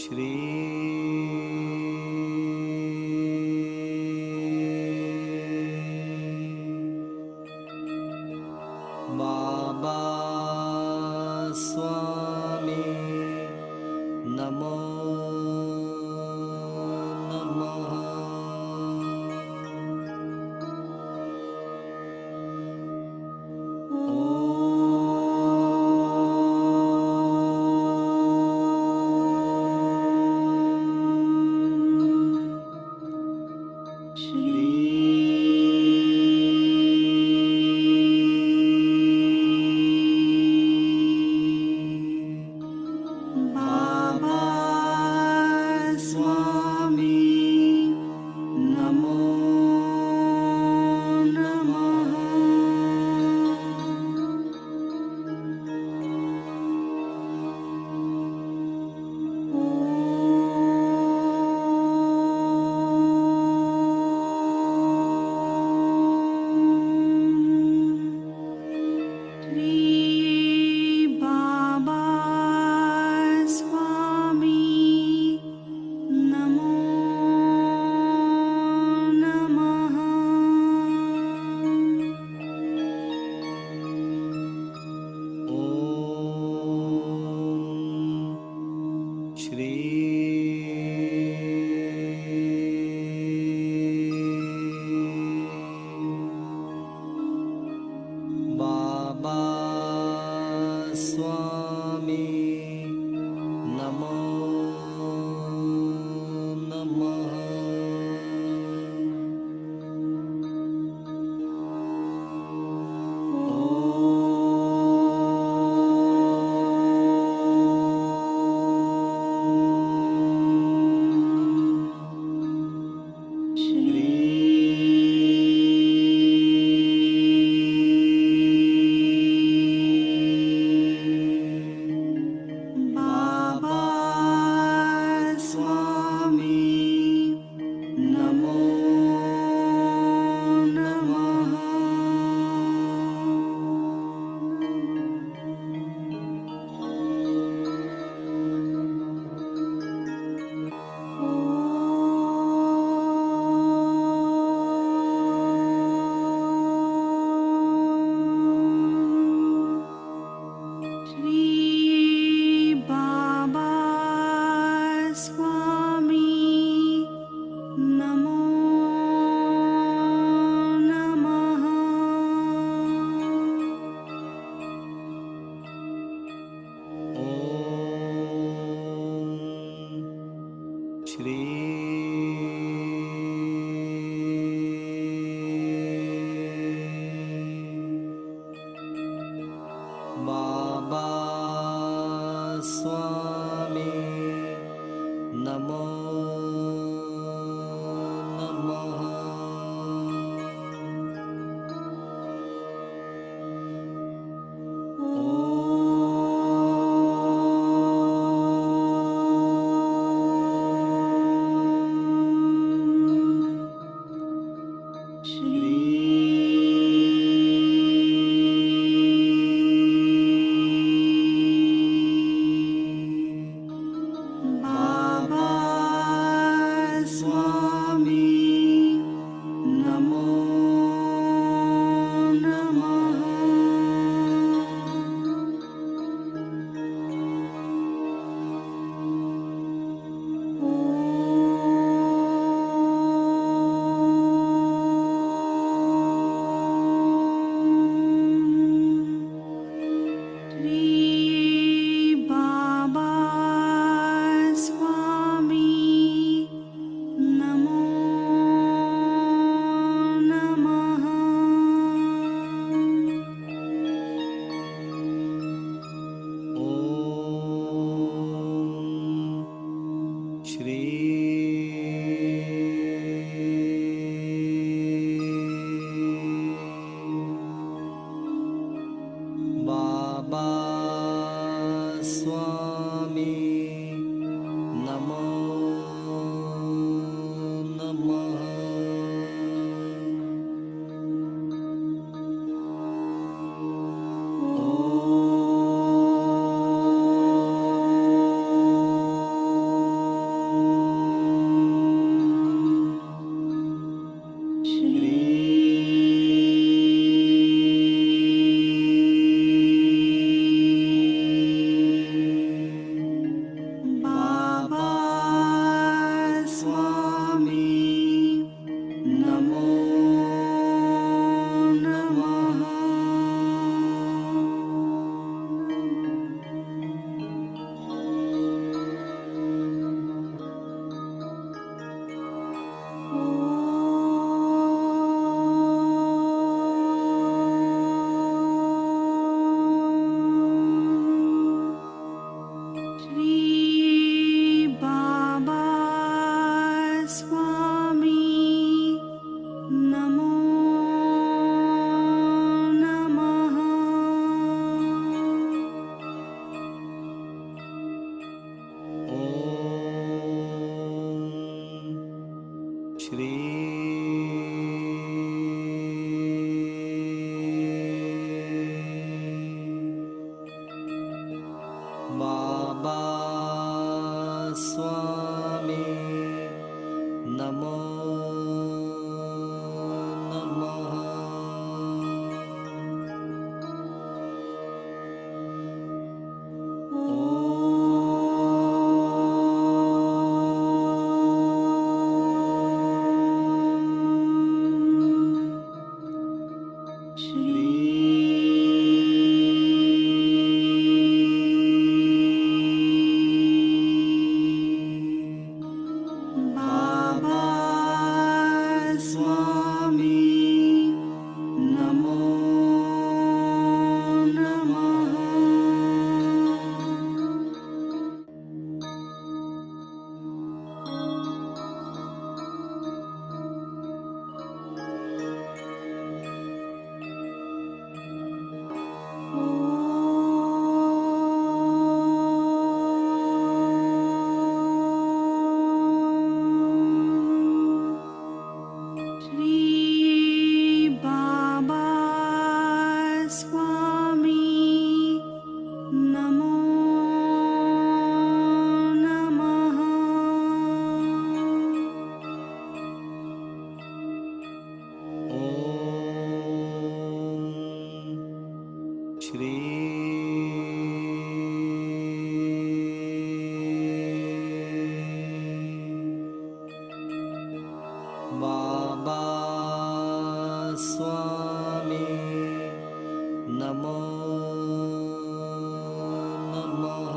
श्री बाबा स्वामी नमो नमः। बाबा स्वामी नमो नमः। श्री बाबा स्वामी नमो नमः। ओम श्री बाबा स्वामी नमो नमः। बाबा स्वामी नमो नमः। श्री बाबा स्वामी नमो नमः। ओम श्री बाबा स्वामी नमो नमः। श्री श्री बाबा स्वामी नमो नमः। बाबा स्वामी नमो नमः। श्री बाबा स्वामी नमो नमः। ओम श्री बाबा स्वामी नमो नमः।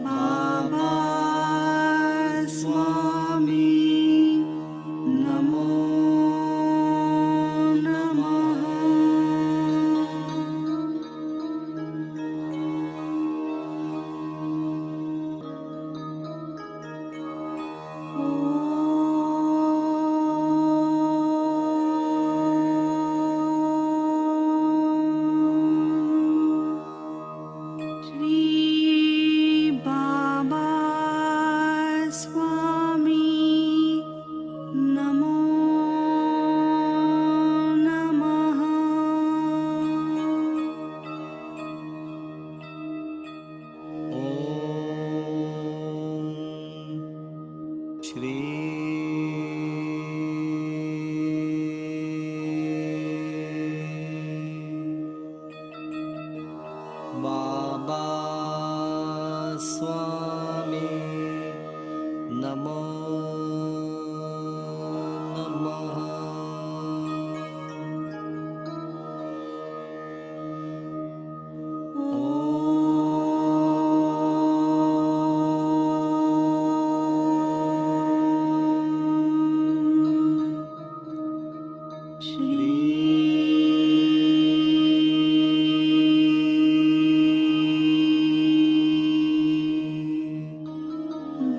बाबा स्वामी नमो नमः। श्री बाबा स्वामी नमो नमः। ओम श्री बाबा स्वामी नमो नमः।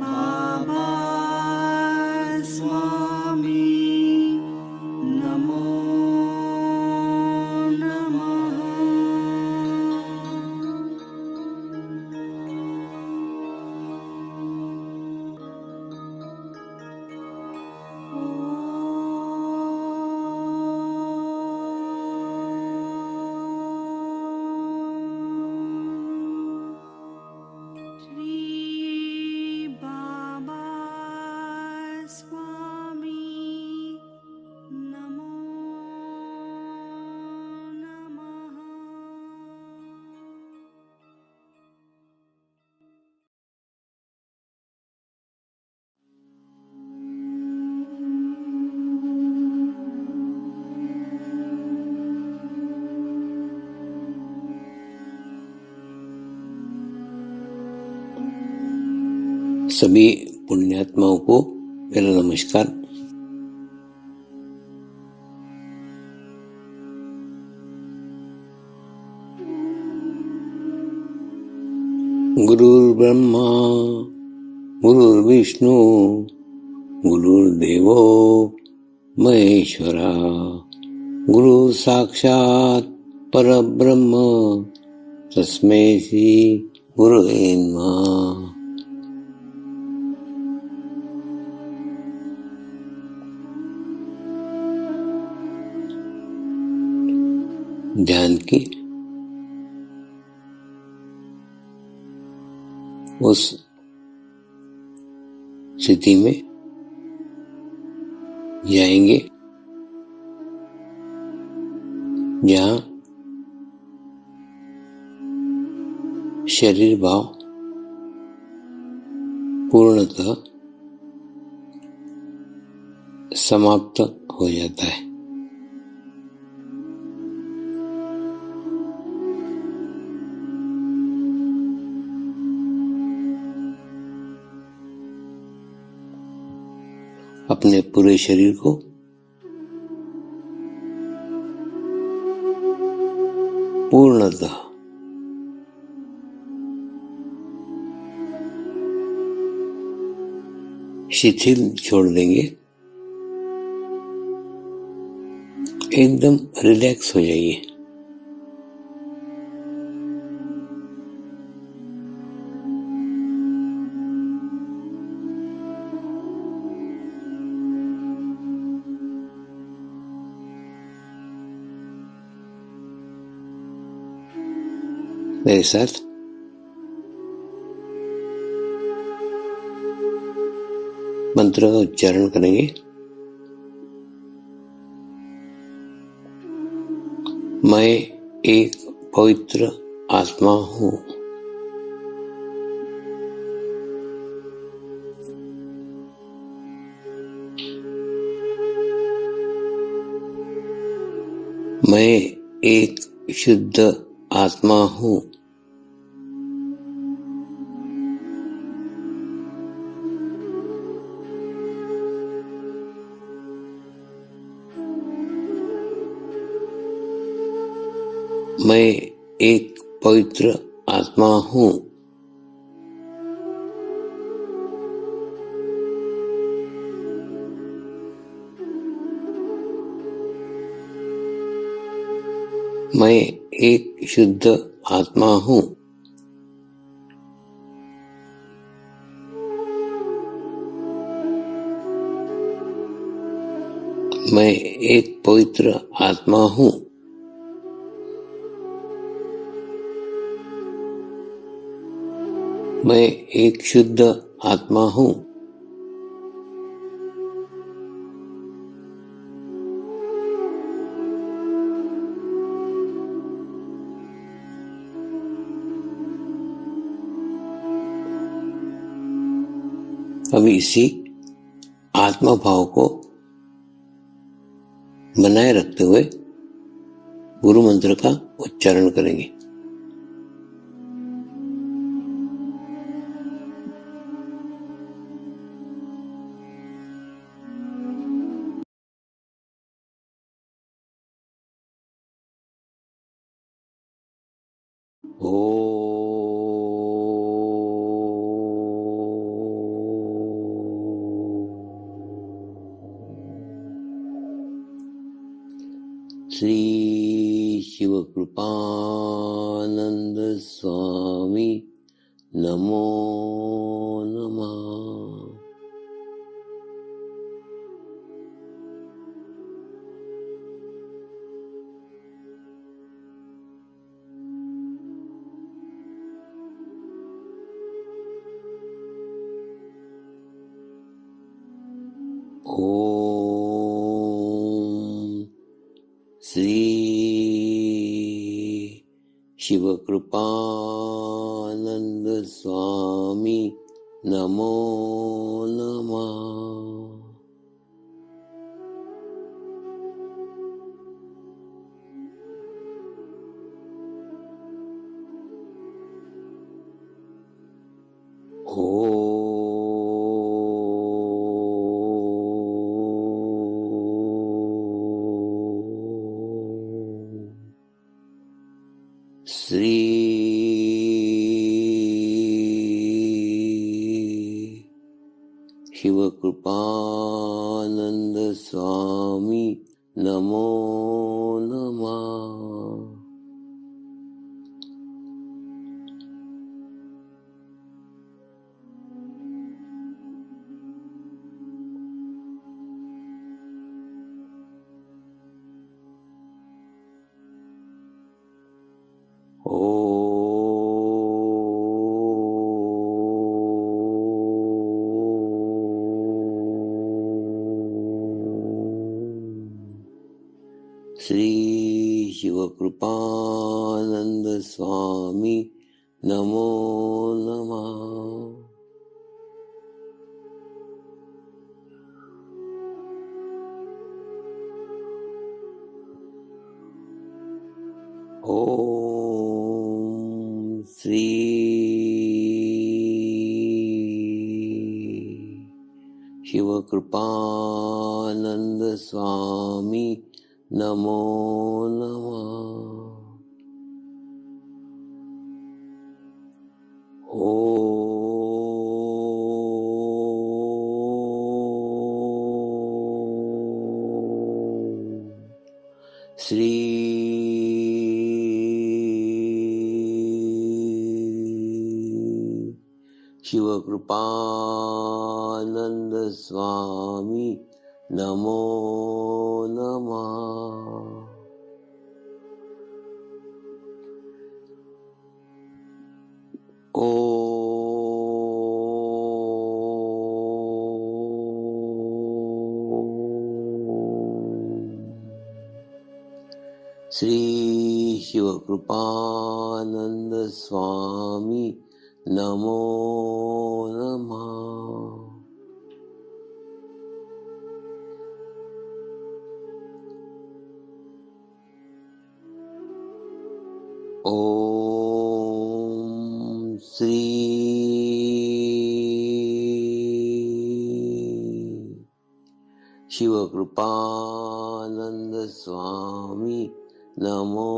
बाबा स्वामी नमो नमः। श्री बाबा स्वामी नमो नमः। सभी पुण्यात्माओं को मेरा नमस्कार। गुरुर्ब्रह्मा गुरुर्विष्णू गुरुर्देवो महेश्वरा गुरु साक्षात परब्रह्म तस्मै श्री गुरवे नमः। ध्यान की उस स्थिति में जाएंगे जहाँ शरीर भाव पूर्णतः समाप्त हो जाता है। अपने पूरे शरीर को पूर्णतः शिथिल छोड़ देंगे, एकदम रिलैक्स हो जाइए। मेरे साथ मंत्र का उच्चारण करेंगे। मैं एक पवित्र आत्मा हूँ। मैं एक शुद्ध आत्मा हूँ। मैं एक पवित्र आत्मा हूँ। मैं एक शुद्ध आत्मा हूँ। मैं एक पवित्र आत्मा हूँ। मैं एक शुद्ध आत्मा हूँ। अभी इसी आत्मा भाव को बनाए रखते हुए गुरु मंत्र का उच्चारण करेंगे। श्री शिवकृपानंद स्वामी नमो नमः। ओम श्री शिवकृपानंद स्वामी नमो नमः। श्री कृपानंद स्वामी नमो नमः। श्री शिवकृपानंद स्वामी नमो नमः। ओम श्री शिवकृपानंद स्वामी नमो नमः। श्री शिवकृपानंद स्वामी नमो नमः। श्री शिवकृपानंद स्वामी नमो नमः। ओम श्री शिवकृपानंद स्वामी नमो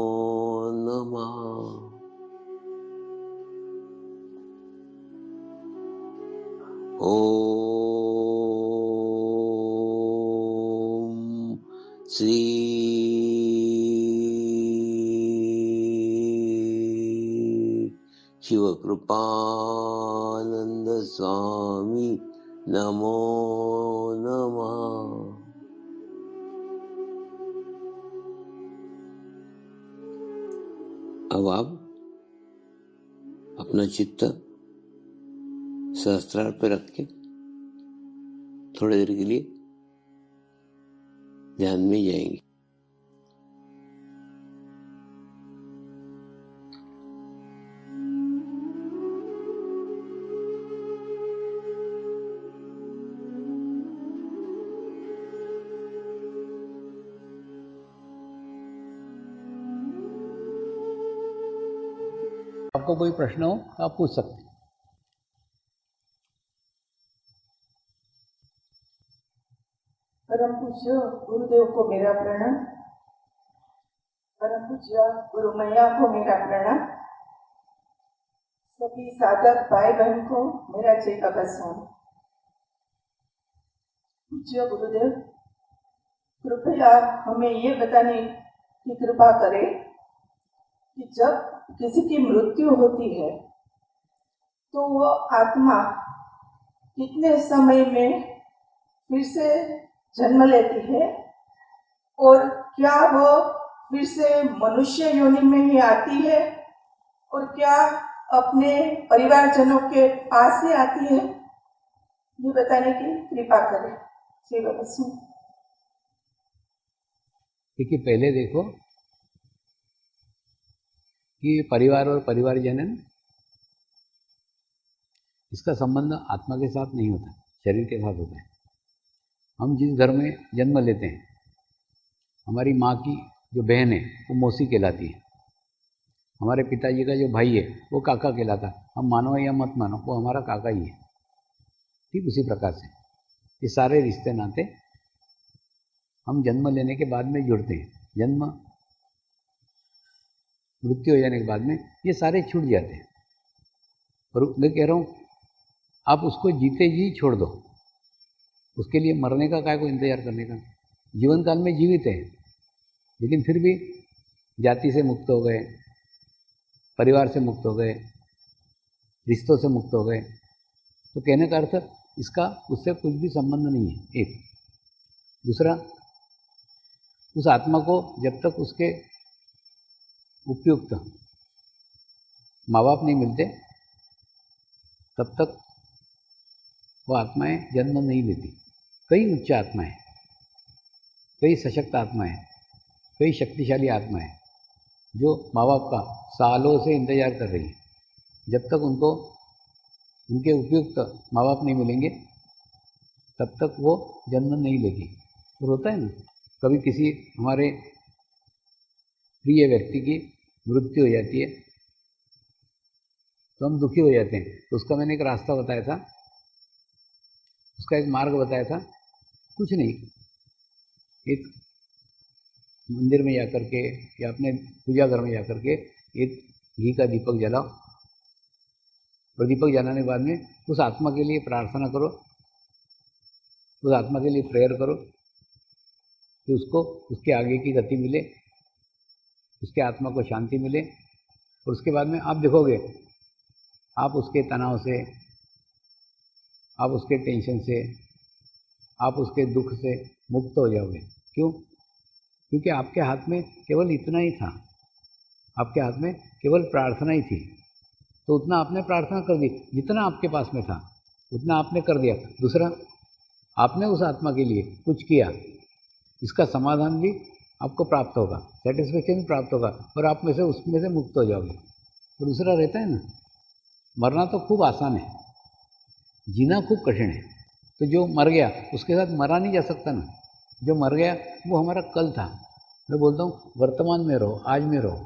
नमः। ओम श्री शिवकृपानंद स्वामी नमो नमः। अब आप अपना चित्त सहस्त्रार पर रख के थोड़ी देर के लिए ध्यान में जाएंगे। आपको कोई प्रश्न हो तो आप पूछ सकते हैं। परम पूज्य गुरुदेव को मेरा प्रणाम। परम पूज्य गुरु मैया को मेरा प्रणाम। सभी साधक भाई बहन को मेरा जय बाबा स्वामी। पूज्य गुरुदेव कृपया हमें ये बताने की कृपा करें कि जब किसी की मृत्यु होती है तो वो आत्मा कितने समय में फिर से जन्म लेती है और क्या वो फिर से मनुष्य योनि में ही आती है और क्या अपने परिवारजनों के पास ही आती है, ये बताने की कृपा करें। जय बाबा स्वामी। देखिए पहले देखो कि परिवार और परिवारजन इसका संबंध आत्मा के साथ नहीं होता, शरीर के साथ होता है। हम जिस घर में जन्म लेते हैं, हमारी माँ की जो बहन है वो मौसी कहलाती है, हमारे पिताजी का जो भाई है वो काका कहलाता है। हम मानो या मत मानो वो हमारा काका ही है। ठीक उसी प्रकार से ये सारे रिश्ते नाते हम जन्म लेने के बाद में जुड़ते हैं। जन्म मृत्यु हो जाने के बाद में ये सारे छूट जाते हैं। और मैं कह रहा हूँ आप उसको जीते जी छोड़ दो, उसके लिए मरने का काय को इंतजार करने का। जीवन काल में जीवित है, लेकिन फिर भी जाति से मुक्त हो गए, परिवार से मुक्त हो गए, रिश्तों से मुक्त हो गए, तो कहने का अर्थ इसका उससे कुछ भी संबंध नहीं है। एक दूसरा, उस आत्मा को जब तक उसके उपयुक्त माँ बाप नहीं मिलते तब तक वो आत्माएं जन्म नहीं लेती। कई उच्च आत्माएं, कई सशक्त आत्माएं, कई शक्तिशाली आत्माएं जो माँ बाप का सालों से इंतजार कर रही है, जब तक उनको उनके उपयुक्त माँ बाप नहीं मिलेंगे तब तक वो जन्म नहीं लेगी। तो होता है ना, कभी किसी हमारे प्रिय व्यक्ति की मृत्यु हो जाती है तो हम दुखी हो जाते हैं। तो उसका मैंने एक रास्ता बताया था, उसका एक मार्ग बताया था। कुछ नहीं, एक मंदिर में जाकर के या अपने पूजा घर में जाकर के एक घी का दीपक जलाओ, और दीपक जलाने के बाद में उस आत्मा के लिए प्रार्थना करो, उस आत्मा के लिए प्रेयर करो कि उसको उसके आगे की गति मिले, उसके आत्मा को शांति मिले। और उसके बाद में आप देखोगे, आप उसके तनाव से, आप उसके टेंशन से, आप उसके दुख से मुक्त हो जाओगे। क्यों? क्योंकि आपके हाथ में केवल इतना ही था, आपके हाथ में केवल प्रार्थना ही थी। तो उतना आपने प्रार्थना कर दी, जितना आपके पास में था उतना आपने कर दिया। दूसरा, आपने उस आत्मा के लिए कुछ किया, इसका समाधान भी आपको प्राप्त होगा, सेटिस्फेक्शन भी प्राप्त होगा, और आप में से उसमें से मुक्त हो जाओगे। तो दूसरा रहता है ना, मरना तो खूब आसान है, जीना खूब कठिन है। तो जो मर गया उसके साथ मरा नहीं जा सकता ना। जो मर गया वो हमारा कल था। मैं बोलता हूँ वर्तमान में रहो, आज में रहो,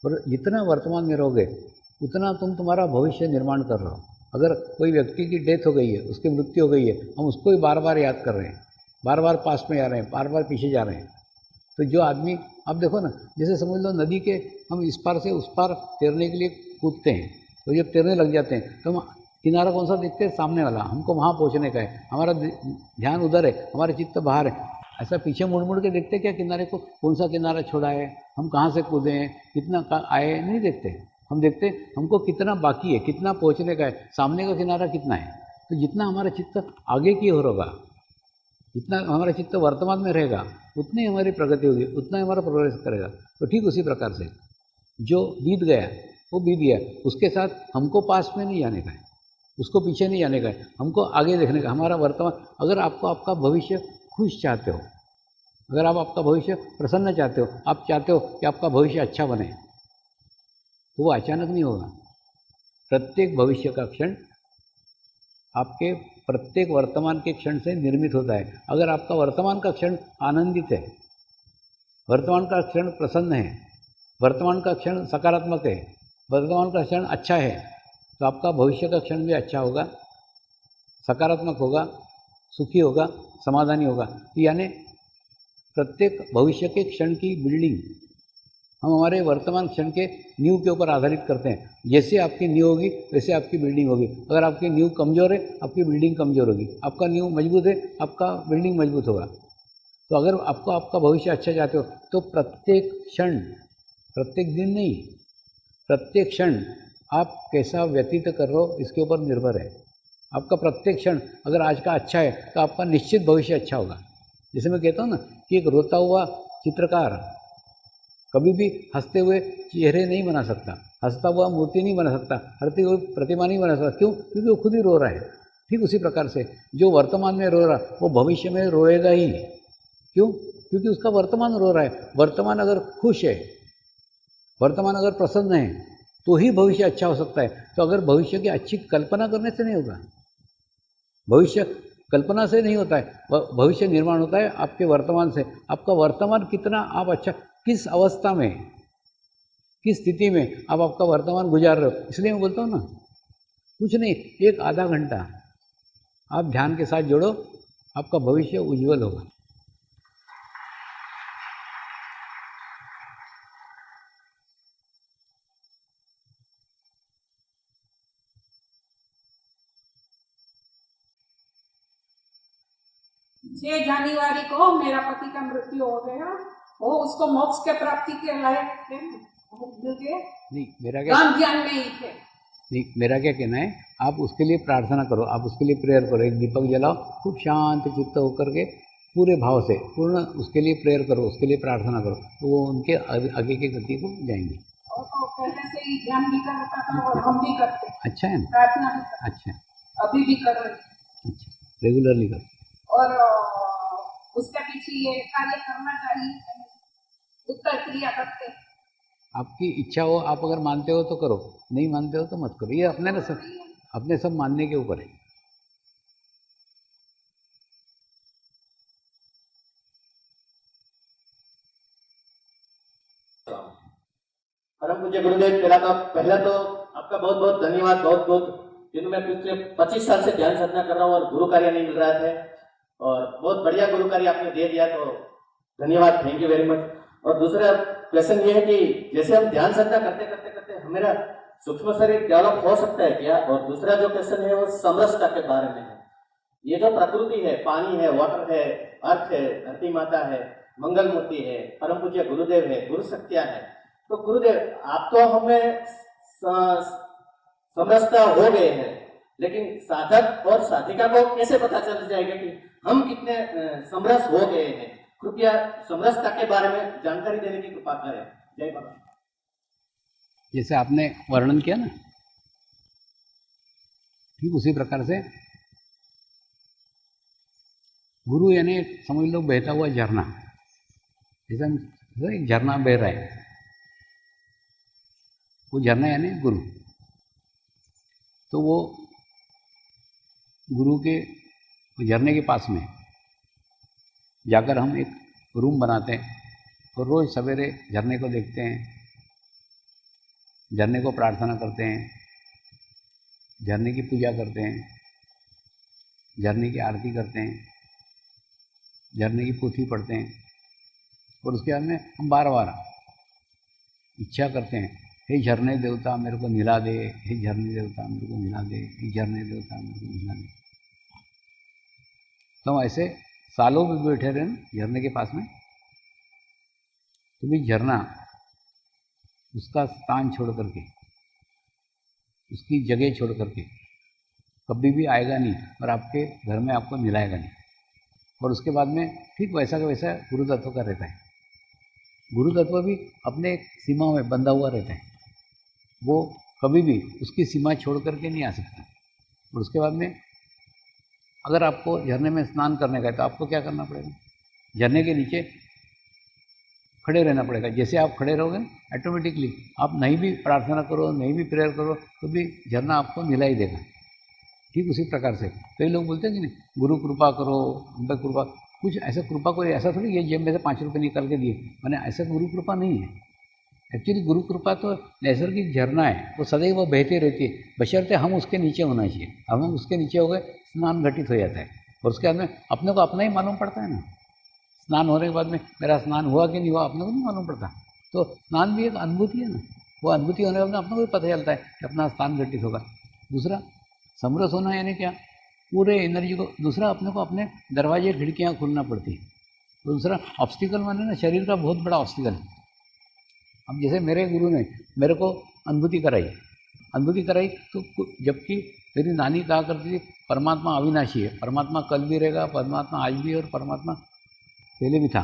और जितना वर्तमान में रहोगे उतना तुम तुम्हारा भविष्य निर्माण कर रहे हो। अगर कोई व्यक्ति की डेथ हो गई है, उसकी मृत्यु हो गई है, हम उसको ही बार बार याद कर रहे हैं, बार बार पास में जा रहे हैं, बार बार पीछे जा रहे हैं। तो जो आदमी, आप देखो ना, जैसे समझ लो नदी के हम इस पार से उस पार तैरने के लिए कूदते हैं, तो जब तैरने लग जाते हैं तो हम किनारा कौन सा देखते हैं? सामने वाला, हमको वहाँ पहुँचने का है, हमारा ध्यान उधर है, हमारा चित्त बाहर है। ऐसा पीछे मुड़ मुड़ के देखते क्या किनारे को, कौन सा किनारा छोड़ा है, हम कहाँ से कूदे हैं, कितना आए, नहीं देखते। हम देखते हमको कितना बाकी है, कितना पहुँचने का है, सामने का किनारा कितना है। तो जितना हमारा चित्त आगे की ओर होगा, जितना हमारा चित्त वर्तमान में रहेगा, उतनी हमारी प्रगति होगी, उतना ही हमारा प्रोग्रेस करेगा। तो ठीक उसी प्रकार से जो बीत गया वो बीत गया, उसके साथ हमको पास में नहीं जाने का है, उसको पीछे नहीं जाने का है, हमको आगे देखने का। हमारा वर्तमान, अगर आपको आपका भविष्य खुश चाहते हो, अगर आप आपका भविष्य प्रसन्न चाहते हो, आप चाहते हो कि आपका भविष्य अच्छा बने, तो वो अचानक नहीं होगा। प्रत्येक भविष्य का क्षण आपके प्रत्येक वर्तमान के क्षण से निर्मित होता है। अगर आपका वर्तमान का क्षण आनंदित है, वर्तमान का क्षण प्रसन्न है, वर्तमान का क्षण सकारात्मक है, वर्तमान का क्षण अच्छा है, तो आपका भविष्य का क्षण भी अच्छा होगा, सकारात्मक होगा, सुखी होगा, समाधानी होगा। यानी प्रत्येक भविष्य के क्षण की बिल्डिंग हम हमारे वर्तमान क्षण के नींव के ऊपर आधारित करते हैं। जैसे आपकी नींव होगी वैसे आपकी बिल्डिंग होगी। अगर आपकी नींव कमज़ोर है, आपकी बिल्डिंग कमज़ोर होगी। आपका नींव मजबूत है, आपका बिल्डिंग मजबूत होगा। तो अगर आपको आपका भविष्य अच्छा चाहते हो तो प्रत्येक क्षण, प्रत्येक दिन नहीं, प्रत्येक क्षण आप कैसा व्यतीत कर रहे हो इसके ऊपर निर्भर है। आपका प्रत्येक क्षण अगर आज का अच्छा है तो आपका निश्चित भविष्य अच्छा होगा। जैसे मैं कहता हूँ ना कि एक रोता हुआ चित्रकार कभी भी हंसते हुए चेहरे नहीं बना सकता, हंसता हुआ मूर्ति नहीं बना सकता, हंसती हुई प्रतिमा नहीं बना सकता। क्यों? क्योंकि वो खुद ही रो रहा है। ठीक उसी प्रकार से जो वर्तमान में रो रहा वो भविष्य में रोएगा ही। क्यों? क्योंकि उसका वर्तमान रो रहा है। वर्तमान अगर खुश है, वर्तमान अगर प्रसन्न है, तो ही भविष्य अच्छा हो सकता है। तो अगर भविष्य की अच्छी कल्पना करने से नहीं होगा, भविष्य कल्पना से नहीं होता है, भविष्य निर्माण होता है आपके वर्तमान से। आपका वर्तमान कितना आप अच्छा, किस अवस्था में, किस स्थिति में आप आपका वर्तमान गुजार रहे हो। इसलिए मैं बोलता हूँ ना, कुछ नहीं, एक आधा घंटा आप ध्यान के साथ जोड़ो, आपका भविष्य उज्जवल होगा। 6 जनवरी को मेरा पति का मृत्यु हो गया, वो उसको मोक्ष के प्राप्ति के लायक थे, नहीं मेरा क्या ज्ञान ज्ञान में ही थे। नहीं मेरा क्या कहना है, आप उसके लिए प्रार्थना करो, आप उसके लिए प्रेयर करो, एक दीपक जलाओ, खूब शांत चित्त होकर के पूरे भाव से पूर्ण उसके लिए प्रेयर करो, उसके लिए प्रार्थना करो, तो वो उनके आगे की गति को जाएंगे। और तो पहले से ही ध्यान भी करता था और हम भी करते, अच्छा है ना, प्रार्थना भी करते, अच्छा अभी भी कर रहे हैं। अच्छा, रेगुलरली करो। और उसके पीछे ये कार्य करना चाहिए, उत्तर क्रिया करते। आपकी इच्छा हो, आप अगर मानते हो तो करो, नहीं मानते हो तो मत करो, ये अपने सब मानने के ऊपर है। परम पूज्य गुरुदेव, पहला तो आपका बहुत बहुत धन्यवाद, बहुत बहुत, क्योंकि मैं पिछले 25 साल से ध्यान साधना कर रहा हूँ और गुरु कार्य नहीं मिल रहा था, और बहुत बढ़िया गुरु कार्य आपने दे दिया, तो धन्यवाद, थैंक यू वेरी मच। और दूसरा क्वेश्चन ये है कि जैसे हम ध्यान साधना करते करते करते हमारा सूक्ष्म शरीर डेवलप हो सकता है क्या? और दूसरा जो क्वेश्चन है वो समरसता के बारे में है। ये जो प्रकृति है, पानी है, वाटर है, अर्थ है, धरती माता है, मंगल मूर्ति है, परम पूज्य गुरुदेव है, गुरु शक्तियां है, तो गुरुदेव आप तो हमें समरसता हो गए हैं, लेकिन साधक और साधिका को कैसे पता चल जाएगा कि हम कितने समरस हो गए हैं? कृपया समरसता के बारे में जानकारी देने की कृपा करें। जय बाबा। जैसे आपने वर्णन किया ना, ठीक उसी प्रकार से गुरु यानी समझ लो बहता हुआ झरना, जैसा एक झरना बह रहा है, वो झरना यानी गुरु। तो वो गुरु के झरने के पास में जाकर हम एक रूम बनाते हैं और रोज़ सवेरे झरने को देखते हैं, झरने को प्रार्थना करते हैं, झरने की पूजा करते हैं, झरने की आरती करते हैं, झरने की पोथी पढ़ते हैं, और उसके बाद में हम बार बार इच्छा करते हैं, हे झरने देवता मेरे को निला दे, हे झरने देवता मेरे को निला दे, हे झरने देवता मेरे को निला दे। तो हम ऐसे सालों में बैठे रहे झरने के पास में, तो भी झरना उसका स्थान छोड़ करके, उसकी जगह छोड़ करके कभी भी आएगा नहीं और आपके घर में आपको मिलाएगा नहीं। और उसके बाद में ठीक वैसा का वैसा गुरु तत्व का रहता है। गुरु तत्व भी अपने एक सीमा में बंधा हुआ रहता है, वो कभी भी उसकी सीमा छोड़ करके नहीं आ सकता। और उसके बाद में अगर आपको झरने में स्नान करने का है तो आपको क्या करना पड़ेगा? झरने के नीचे खड़े रहना पड़ेगा। जैसे आप खड़े रहोगे ऑटोमेटिकली, आप नहीं भी प्रार्थना करो, नहीं भी प्रेयर करो, तो भी झरना आपको मिला ही देगा। ठीक उसी प्रकार से कई लोग बोलते हैं कि नहीं गुरु कृपा करो, हम पे कृपा, कुछ ऐसा कृपा कोई ऐसा थोड़ी ये जेब में से 5 रुपये निकाल के दिए, मैंने ऐसा गुरु कृपा नहीं है। एक्चुअली गुरु कृपा तो नैसर्गिक झरना है, वो सदैव वो बहती रहती है, बशर्ते हम उसके नीचे होना चाहिए। हम उसके नीचे हो गए, स्नान घटित हो जाता है, और उसके बाद में अपने को अपना ही मालूम पड़ता है ना। स्नान होने के बाद में मेरा स्नान हुआ कि नहीं हुआ अपने को नहीं मालूम पड़ता। तो स्नान भी एक अनुभूति है ना, वो अनुभूति होने के बाद में अपने को भी पता चलता है कि अपना स्नान घटित होगा। दूसरा समरस होना यानी क्या? पूरे एनर्जी को, दूसरा अपने को अपने दरवाजे खिड़कियाँ खोलना पड़ती है। दूसरा ऑब्स्टिकल माने ना शरीर का बहुत बड़ा ऑब्स्टिकल है। अब जैसे मेरे गुरु ने मेरे को अनुभूति कराई तो जबकि मेरी नानी कहा करती थी परमात्मा अविनाशी है, परमात्मा कल भी रहेगा, परमात्मा आज भी, और परमात्मा पहले भी था।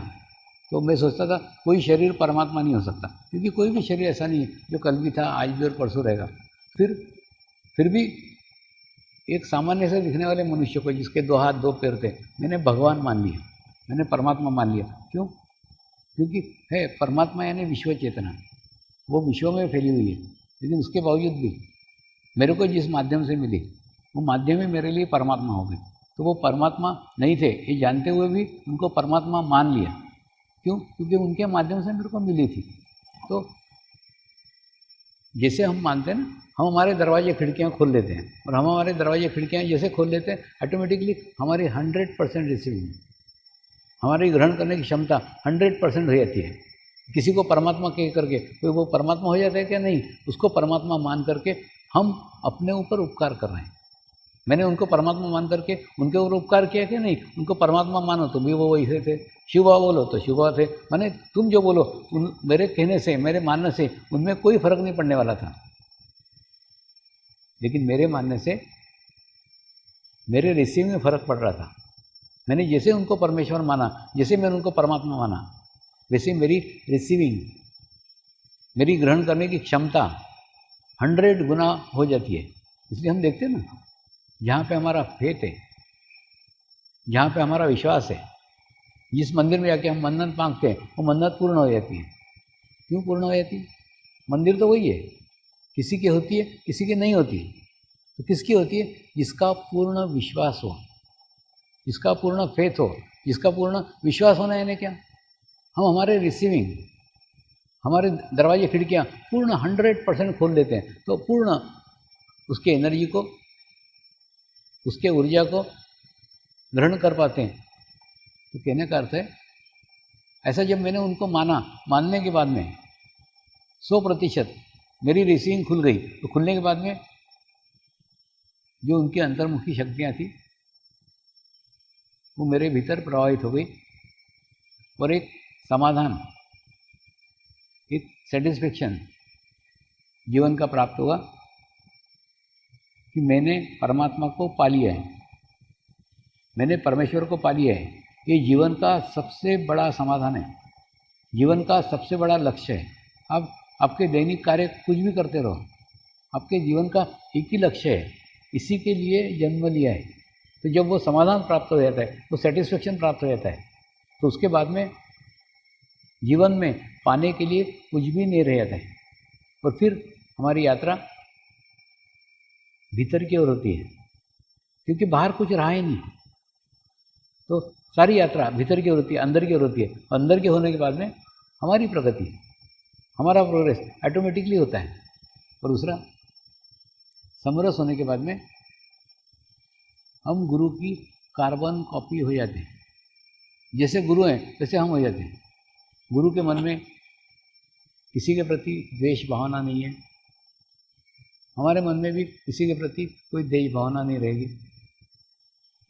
तो मैं सोचता था कोई शरीर परमात्मा नहीं हो सकता, क्योंकि कोई भी शरीर ऐसा नहीं है जो कल भी था, आज भी और परसों रहेगा। फिर भी एक सामान्य से दिखने वाले मनुष्य को, जिसके 2 हाथ 2 पैर थे, मैंने भगवान मान लिया, मैंने परमात्मा मान लिया। क्यों? क्योंकि है परमात्मा यानी विश्व चेतना, वो विश्व में फैली हुई है। लेकिन उसके बावजूद भी मेरे को जिस माध्यम से मिली, वो माध्यम ही मेरे लिए परमात्मा हो गए। तो वो परमात्मा नहीं थे ये जानते हुए भी उनको परमात्मा मान लिया। क्यों? क्योंकि उनके माध्यम से मेरे को मिली थी। तो जैसे हम मानते हैं ना, हम हमारे दरवाजे खिड़कियाँ खोल लेते हैं, और हम हमारे दरवाजे खिड़कियाँ जैसे खोल लेते हैं, ऑटोमेटिकली हमारी 100% रिसीविंग, हमारी ग्रहण करने की क्षमता 100% हो जाती है। किसी को परमात्मा कह करके कोई वो परमात्मा हो जाता है क्या? नहीं, उसको परमात्मा मान करके हम अपने ऊपर उपकार कर रहे हैं। मैंने उनको परमात्मा मान करके उनके ऊपर उपकार किया कि नहीं? उनको परमात्मा मानो तो भी वो वैसे थे, शिव बाबा बोलो तो शिव बाबा थे। माने तुम जो बोलो मेरे कहने से, मेरे मानने से उनमें कोई फर्क नहीं पड़ने वाला था। लेकिन मेरे मानने से मेरे रिसीविंग में फर्क पड़ रहा था। मैंने जैसे उनको परमेश्वर माना, जैसे मैंने उनको परमात्मा माना, वैसे मेरी रिसीविंग, मेरी ग्रहण करने की क्षमता 100 गुना हो जाती है। इसलिए हम देखते हैं ना, जहाँ पे हमारा फेथ है, जहाँ पे हमारा विश्वास है, जिस मंदिर में जाके हम मन्नत मांगते हैं वो मन्नत पूर्ण हो जाती है। क्यों पूर्ण हो जाती है? मंदिर तो वही है, किसी की होती है, किसी की नहीं होती। तो किसकी होती है? जिसका पूर्ण विश्वास हो, जिसका पूर्ण फेथ हो, जिसका पूर्ण विश्वास होना। यानी क्या? हम हमारे रिसीविंग, हमारे दरवाजे खिड़कियाँ पूर्ण 100% खोल देते हैं, तो पूर्ण उसके एनर्जी को, उसके ऊर्जा को ग्रहण कर पाते हैं। तो कहने का अर्थ है, ऐसा जब मैंने उनको माना, मानने के बाद में 100% मेरी रिसीविंग खुल गई, तो खुलने के बाद में जो उनकी अंतर्मुखी शक्तियाँ थी वो मेरे भीतर प्रवाहित हो गई और एक समाधान, एक सेटिस्फेक्शन जीवन का प्राप्त हुआ कि मैंने परमात्मा को पा लिया है, मैंने परमेश्वर को पा लिया है। ये जीवन का सबसे बड़ा समाधान है, जीवन का सबसे बड़ा लक्ष्य है। अब आपके दैनिक कार्य कुछ भी करते रहो, आपके जीवन का एक ही लक्ष्य है, इसी के लिए जन्म लिया है। तो जब वो समाधान प्राप्त हो जाता है, वो सेटिस्फेक्शन प्राप्त हो जाता है, तो उसके बाद में जीवन में पाने के लिए कुछ भी नहीं रह जाता है। और फिर हमारी यात्रा भीतर की ओर होती है, क्योंकि बाहर कुछ रहा ही नहीं। तो सारी यात्रा भीतर की ओर होती है, अंदर की ओर होती है। अंदर के होने के बाद में हमारी प्रगति, हमारा प्रोग्रेस ऑटोमेटिकली होता है। और दूसरा, समरस होने के बाद में हम गुरु की कार्बन कॉपी हो जाते हैं। जैसे गुरु हैं वैसे हम हो जाते हैं। गुरु के मन में किसी के प्रति द्वेष भावना नहीं है, हमारे मन में भी किसी के प्रति कोई द्वेष भावना नहीं रहेगी।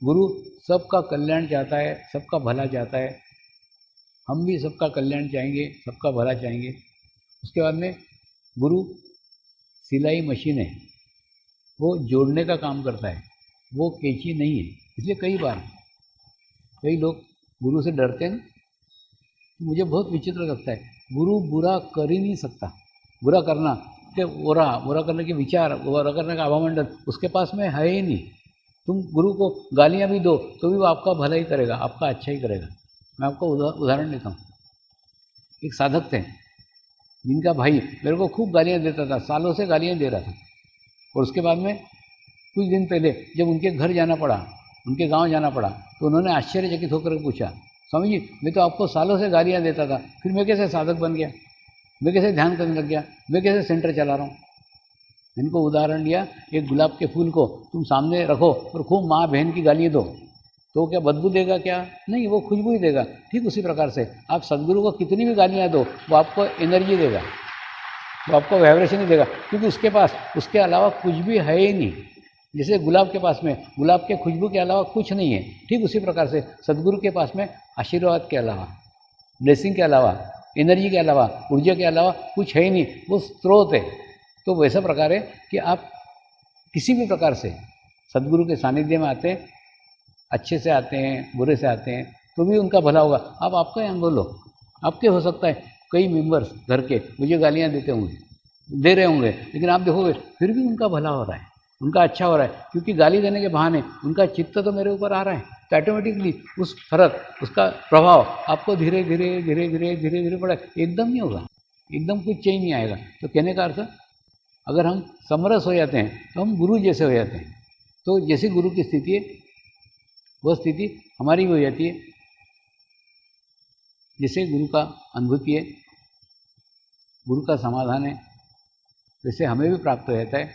गुरु सबका कल्याण चाहता है, सबका भला चाहता है। हम भी सबका कल्याण चाहेंगे, सबका भला चाहेंगे। उसके बाद में गुरु सिलाई मशीन है, वो जोड़ने का काम करता है, वो कैंची नहीं है। इसलिए कई लोग गुरु से डरते हैं। तो मुझे बहुत विचित्र लगता है, गुरु बुरा कर ही नहीं सकता। बुरा करना कि बुरा करने के विचार, बुरा करने का आभामंडल उसके पास में है ही नहीं। तुम गुरु को गालियाँ भी दो तो भी वो आपका भला ही करेगा, आपका अच्छा ही करेगा। मैं आपको उदाहरण देता हूँ। एक साधक थे जिनका भाई मेरे को खूब गालियाँ देता था, सालों से गालियाँ दे रहा था। और उसके बाद में कुछ दिन पहले जब उनके घर जाना पड़ा, उनके गांव जाना पड़ा, तो उन्होंने आश्चर्यचकित होकर पूछा, स्वामी जी मैं तो आपको सालों से गालियाँ देता था, फिर मैं कैसे साधक बन गया, मैं कैसे ध्यान करने लग गया, मैं कैसे सेंटर चला रहा हूँ। इनको उदाहरण लिया, एक गुलाब के फूल को तुम सामने रखो और खूब माँ बहन की गालियाँ दो, तो क्या बदबू देगा? क्या नहीं, वो खुशबू ही देगा। ठीक उसी प्रकार से आप सदगुरु को कितनी भी गालियाँ दो, वो आपको एनर्जी देगा, वो आपको वाइब्रेशन ही देगा, क्योंकि उसके पास उसके अलावा कुछ भी है ही नहीं। जैसे गुलाब के पास में गुलाब के खुशबू के अलावा कुछ नहीं है, ठीक उसी प्रकार से सदगुरु के पास में आशीर्वाद के अलावा, ब्लेसिंग के अलावा, एनर्जी के अलावा, ऊर्जा के अलावा कुछ है ही नहीं, वो स्रोत है। तो वैसा प्रकार है कि आप किसी भी प्रकार से सदगुरु के सानिध्य में आते हैं, अच्छे से आते हैं, बुरे से आते हैं, तो भी उनका भला होगा। आप आपका ही अनुभव लो। आपके हो सकता है कई मेंबर्स घर के मुझे गालियाँ देते होंगे, दे रहे होंगे, लेकिन आप देखोगे फिर भी उनका भला हो रहा है, उनका अच्छा हो रहा है, क्योंकि गाली देने के बहाने उनका चित्त तो मेरे ऊपर आ रहा है। तो ऑटोमेटिकली उस फर्क, उसका प्रभाव आपको धीरे धीरे धीरे धीरे धीरे धीरे पड़ा। एकदम नहीं होगा, एकदम कुछ चेंज नहीं आएगा। तो कहने का अर्थ, अगर हम समरस हो जाते हैं तो हम गुरु जैसे हो जाते हैं। तो जैसी गुरु की स्थिति है वह स्थिति हमारी भी हो जाती है। जैसे गुरु का अनुभूति है, गुरु का समाधान है, वैसे हमें भी प्राप्त हो जाता है।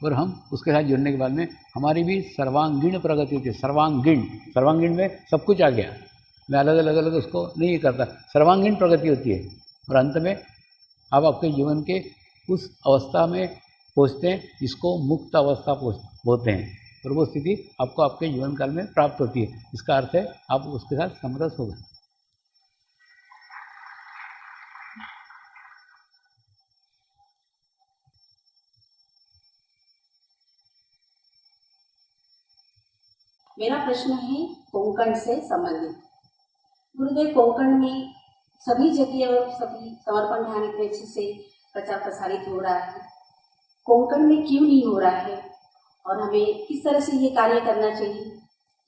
और हम उसके साथ जुड़ने के बाद में हमारी भी सर्वांगीण प्रगति होती है। सर्वांगीण में सब कुछ आ गया, मैं अलग अलग उसको नहीं करता, सर्वांगीण प्रगति होती है। और अंत में आप आपके जीवन के उस अवस्था में पहुँचते हैं जिसको मुक्त अवस्था बोलते हैं। और वो स्थिति आपको आपके जीवन काल में प्राप्त होती है। इसका अर्थ है आप उसके साथ समरस हो गए। मेरा प्रश्न है कोंकण से संबंधित। गुरुदेव, कोंकण में सभी जगह और सभी समर्पण ध्यान इतने अच्छे से प्रचार प्रसारित हो रहा है, कोंकण में क्यों नहीं हो रहा है और हमें किस तरह से ये कार्य करना चाहिए,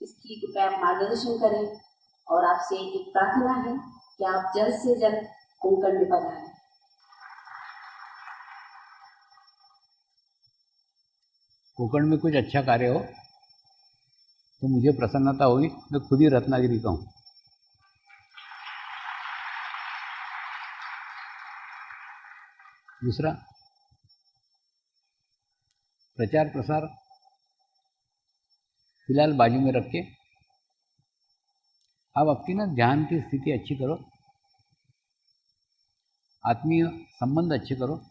इसकी कृपया आप मार्गदर्शन करें। और आपसे एक प्रार्थना है कि आप जल्द से जल्द कोंकण में पधारें। कोंकण में कुछ अच्छा कार्य हो तो मुझे प्रसन्नता होगी। मैं खुद ही रत्नागिरी का हूँ। दूसरा, प्रचार प्रसार फिलहाल बाजू में रख के आप अपनी ना ध्यान की स्थिति अच्छी करो, आत्मीय संबंध अच्छे करो,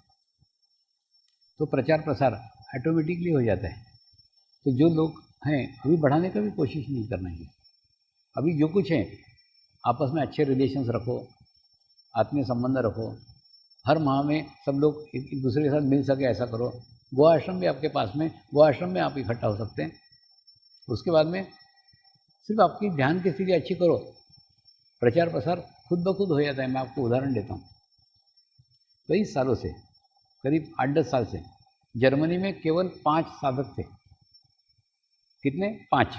तो प्रचार प्रसार ऑटोमेटिकली हो जाता है। तो जो लोग हैं अभी बढ़ाने का भी कोशिश नहीं करना है। अभी जो कुछ है आपस में अच्छे रिलेशंस रखो, आत्मीय संबंध रखो, हर माह में सब लोग एक दूसरे के साथ मिल सके ऐसा करो। गो आश्रम भी आपके पास में, गो आश्रम में आप इकट्ठा हो सकते हैं। उसके बाद में सिर्फ आपकी ध्यान की स्थिति अच्छी करो, प्रचार प्रसार खुद ब खुद हो जाता है। मैं आपको उदाहरण देता हूँ। कई सालों से, करीब 8-10 साल से जर्मनी में केवल 5 साधक थे। कितने? 5।